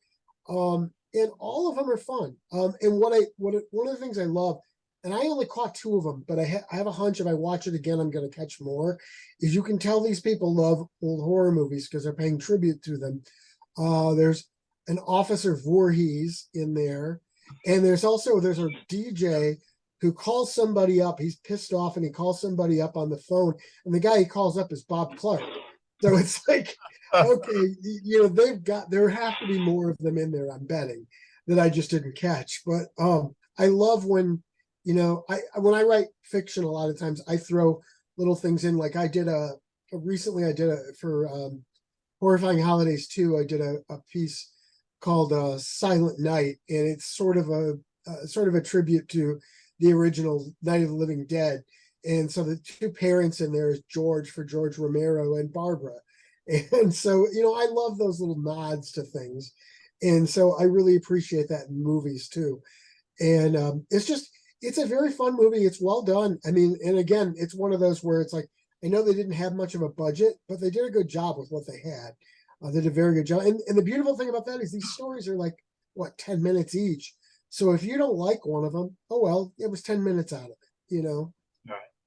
and all of them are fun. And one of the things I love, and I only caught two of them, but I have a hunch if I watch it again, I'm going to catch more. Is you can tell these people love old horror movies because they're paying tribute to them. There's an Officer Voorhees in there, and there's a DJ who calls somebody up. He's pissed off and he calls somebody up on the phone, and the guy he calls up is Bob Clark. So it's like, okay, there have to be more of them in there, I'm betting, that I just didn't catch. But I love when, when I write fiction, a lot of times I throw little things in. Like recently I did for Horrifying Holidays 2, I did a piece called Silent Night, and it's sort of a tribute to the original Night of the Living Dead. And so the two parents in there is George for George Romero and Barbara. And so, I love those little nods to things. And so I really appreciate that in movies too. And it's a very fun movie. It's well done. I mean, and again, it's one of those where it's like, I know they didn't have much of a budget, but they did a good job with what they had. They did a very good job. And the beautiful thing about that is these stories are like, 10 minutes each. So if you don't like one of them, oh well, it was 10 minutes out of it,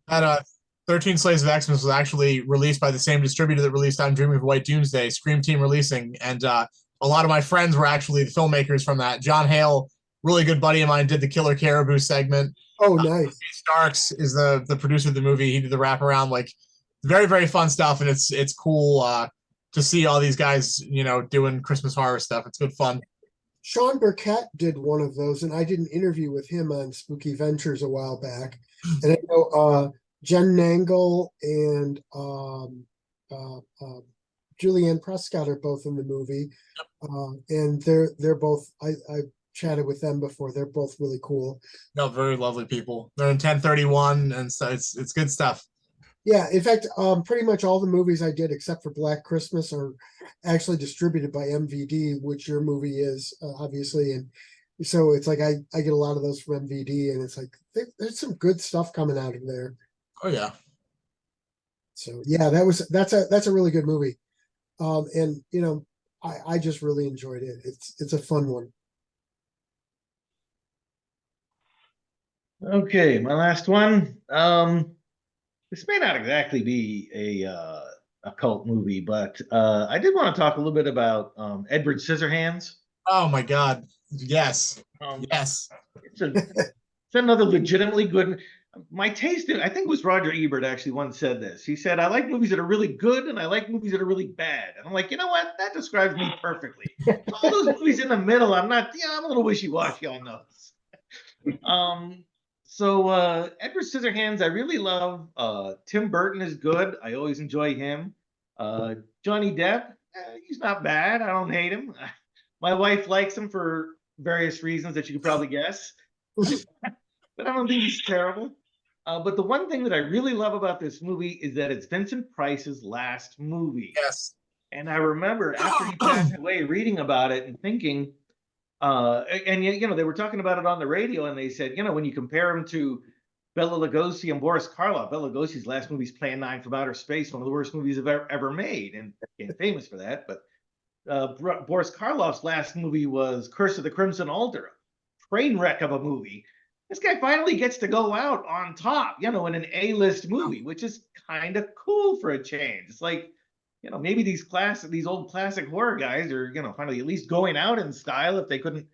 That 13 Slaves of Xmas was actually released by the same distributor that released I'm Dreaming of White Doomsday, Scream Team Releasing. And a lot of my friends were actually the filmmakers from that. John Hale, really good buddy of mine, did the Killer Caribou segment. Oh, nice. Starks is the producer of the movie. He did the wraparound. Like, very, very fun stuff. And it's cool to see all these guys, doing Christmas horror stuff. It's good fun. Sean Burkett did one of those, and I did an interview with him on Spooky Ventures a while back. And I know Jen Nangle and Julianne Prescott are both in the movie, and they're both. I chatted with them before. They're both really cool. No, very lovely people. They're in 1031, and so it's good stuff. Yeah, in fact, pretty much all the movies I did except for Black Christmas are actually distributed by MVD, which your movie is, obviously. And so it's like I get a lot of those from MVD, and it's like there's some good stuff coming out of there. Oh yeah. So yeah, that's a really good movie. And I just really enjoyed it. It's a fun one. Okay, my last one. This may not exactly be a cult movie, but I did want to talk a little bit about Edward Scissorhands. Oh my God. Yes. Yes. It's another legitimately good. My taste in, I think it was Roger Ebert actually once said this. He said, I like movies that are really good and I like movies that are really bad. And I'm like, you know what? That describes me perfectly. All those movies in the middle, I'm a little wishy-washy on those. So Edward Scissorhands, I really love. Tim Burton is good. I always enjoy him. Johnny Depp, he's not bad. I don't hate him. My wife likes him for various reasons that you could probably guess. But I don't think he's terrible. But the one thing that I really love about this movie is that it's Vincent Price's last movie. Yes. And I remember after he passed away reading about it and thinking, and they were talking about it on the radio, and they said, when you compare him to Bela Lugosi and Boris Karloff, Bela Lugosi's last movie is Plan 9 from Outer Space, one of the worst movies I've ever made, and became famous for that. But Boris Karloff's last movie was Curse of the Crimson Altar, train wreck of a movie. This guy finally gets to go out on top, in an A-list movie, which is kind of cool for a change. It's like, maybe these old classic horror guys are, finally at least going out in style if they couldn't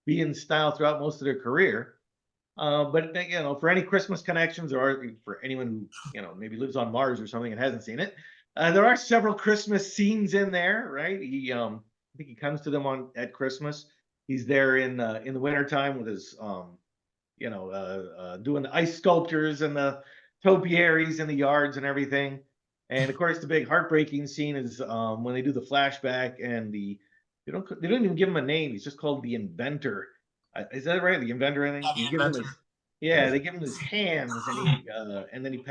be in style throughout most of their career. But for any Christmas connections or for anyone who, maybe lives on Mars or something and hasn't seen it, there are several Christmas scenes in there, right? I think he comes to them at Christmas. He's there in the wintertime with his, doing the ice sculptures and the topiaries in the yards and everything. And of course, the big heartbreaking scene is when they do the flashback and they don't even give him a name. He's just called the Inventor. Is that right? The Inventor, I think. They give him his hands, and then he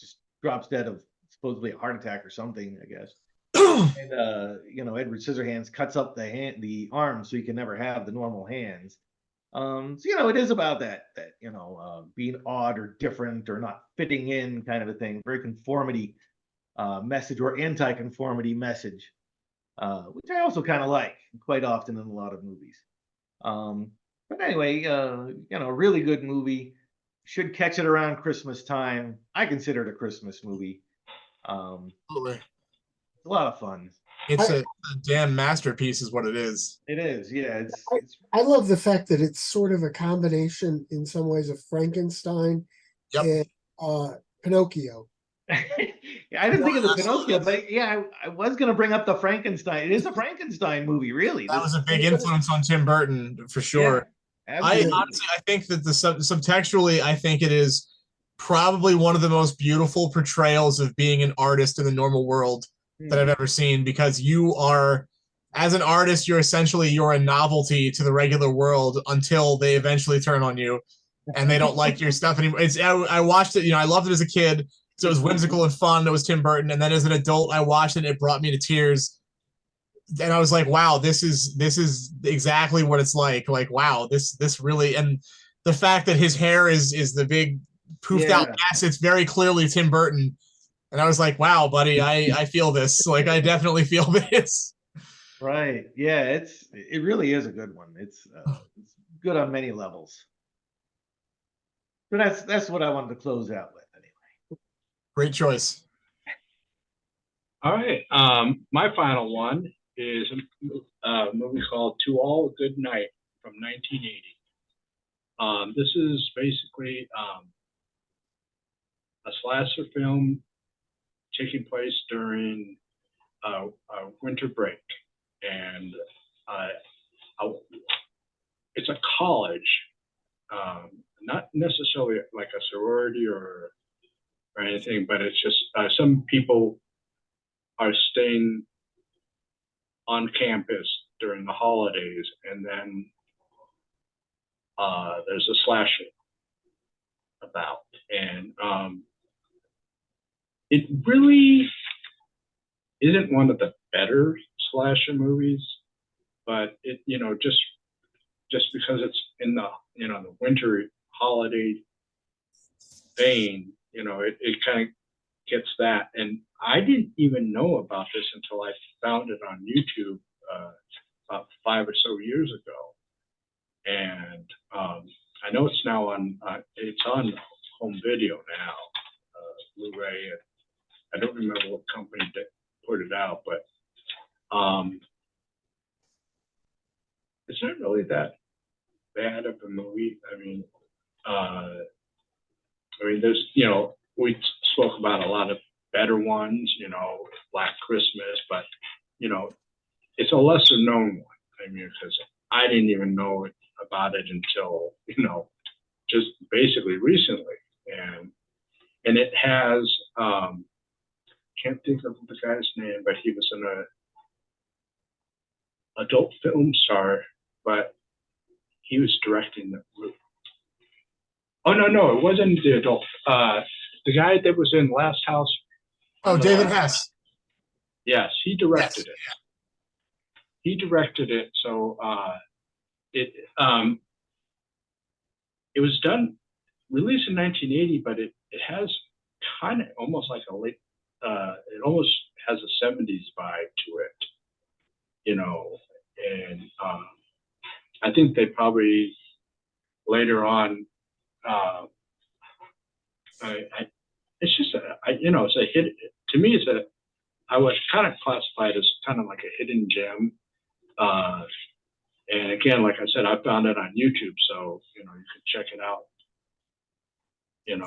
just drops dead of supposedly a heart attack or something, I guess. And Edward Scissorhands cuts up the arm so he can never have the normal hands. So you know, it is about that being odd or different or not fitting in kind of a thing. Very conformity message or anti-conformity message, which I also kind of like quite often in a lot of movies. But anyway, really good movie. Should catch it around Christmas time. I consider it a Christmas movie. Absolutely. It's a lot of fun. It's I, a damn masterpiece, is what it is. It is, yeah. It's I love the fact that it's sort of a combination in some ways of Frankenstein Yep. and Pinocchio. Yeah, I didn't think of the Pinocchio, but yeah, I was going to bring up the Frankenstein. It is a Frankenstein movie, really. That was a big influence on Tim Burton for Yeah, sure. I absolutely. honestly, I think that the subtextually, I think it is probably one of the most beautiful portrayals of being an artist in the normal world that I've ever seen, because you are, as an artist, you're a novelty to the regular world until they eventually turn on you and they don't like your stuff anymore. I watched it, I loved it as a kid, so it was whimsical and fun. It was Tim Burton, and then as an adult, I watched it. It brought me to tears, and I was like, wow, this is exactly what it's like. Like, wow, this really, and the fact that his hair is the big poofed out Yeah, mess, it's very clearly Tim Burton. And I was like, wow, buddy, I feel this. Like, I definitely feel this. right. Yeah, it really is a good one. It's good on many levels. But that's what I wanted to close out with anyway. Great choice. All right. My final one is a movie called To All a Good Night from 1980. This is basically a slasher film taking place during a winter break, and it's a college, not necessarily like a sorority or anything, but it's just some people are staying on campus during the holidays, and then there's a slasher about, and it really isn't one of the better slasher movies, but it just because it's in the the winter holiday vein, it kind of gets that. And I didn't even know about this until I found it on YouTube about 5 or so years ago, and I know it's now on it's on home video now, Blu-ray. I don't remember what company that put it out, but it's not really that bad of a movie. There's we spoke about a lot of better ones, Black Christmas, but it's a lesser known one. Because I didn't even know about it until just basically recently, and it has can't think of the guy's name, but he was an adult film star, but he was directing the movie. Oh no, it wasn't the adult. The guy that was in Last House. Oh, David Hess. Yes, he directed it. He directed it. So it was released in 1980, but it has kind of almost like a late. It almost has a 70s vibe to it, and I think they probably later on. It's just it's a hit. To me, I would kind of classify it as kind of like a hidden gem. And again, like I said, I found it on YouTube, so you can check it out. You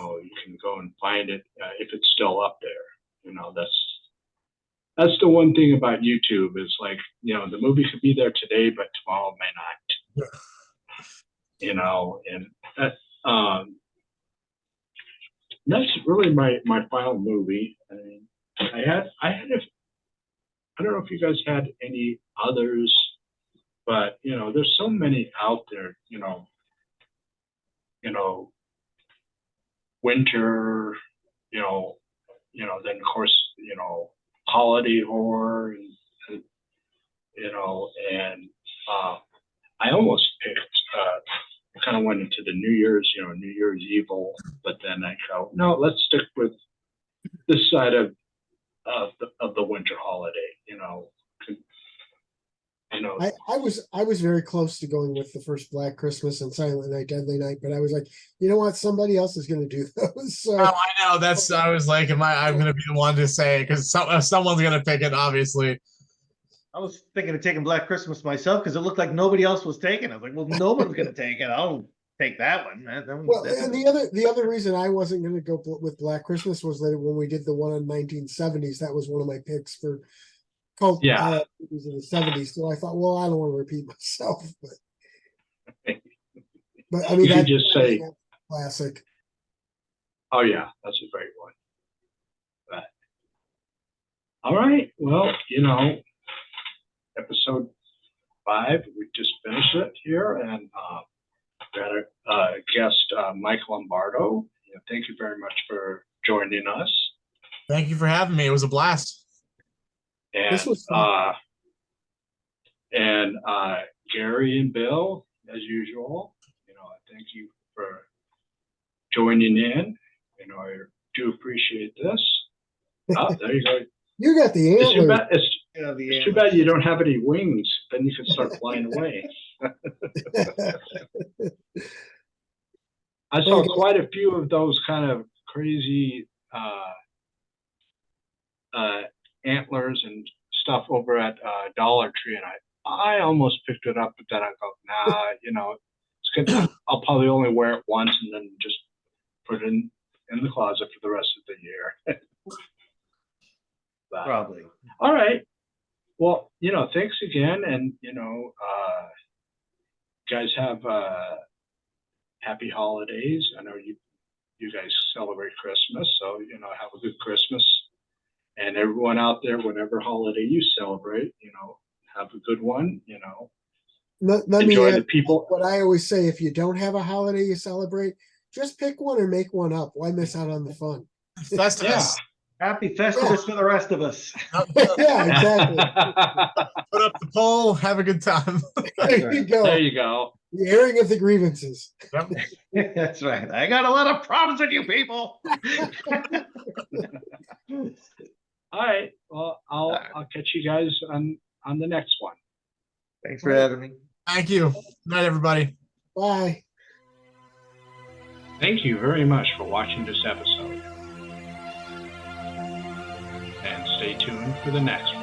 can go and find it if it's still up there. That's the one thing about YouTube is like the movie could be there today, but tomorrow may not. And that, that's really my final movie. I had I don't know if you guys had any others, but there's so many out there. Winter. Then of course holiday horror, and I almost picked New Year's, New Year's Evil, but then I go, no, let's stick with this side of the winter holiday. I was very close to going with the first Black Christmas and Silent Night, Deadly Night, but I was like, you know what? Somebody else is going to do those. So Oh, I know. I was like, I'm going to be the one to say, because someone's going to pick it, obviously. I was thinking of taking Black Christmas myself because it looked like nobody else was taking it. I was like, well, no one's going to take it. I'll take that one. Well, and the other reason I wasn't going to go with Black Christmas was that when we did the one in 1970s, that was one of my picks for cult movies in the 70s. So I thought, well, I don't want to repeat myself, but I mean, you could just say classic. Oh yeah, that's a great one. But all right, well, episode 5, we just finished it here, and we had a guest, Mike Lombardo. Thank you very much for joining us. Thank you for having me. It was a blast. And This was fun. Gary and Bill, as usual, I thank you for joining in. I do appreciate this. Oh, there you go. You got the antler. It's too bad you don't have any wings. Then you can start flying away. I saw quite a few of those kind of crazy antlers and stuff over at Dollar Tree, and I almost picked it up, but then I go, nah, it's good. I'll probably only wear it once and then just put it in the closet for the rest of the year. But, probably. all right. Well, thanks again, and you guys have happy holidays. I know you guys celebrate Christmas, so have a good Christmas. And everyone out there, whatever holiday you celebrate, have a good one. Let enjoy me the people. What I always say: if you don't have a holiday you celebrate, just pick one or make one up. Why miss out on the fun? Festivus. Yeah. Happy Festivus for the rest of us. Yeah, exactly. Put up the poll. Have a good time. There you go. There you go. The airing of the grievances. Yep. That's right. I got a lot of problems with you people. All right. Well, I'll catch you guys on the next one. Thanks for having me. Thank you. Good night, everybody. Bye. Thank you very much for watching this episode. And stay tuned for the next one.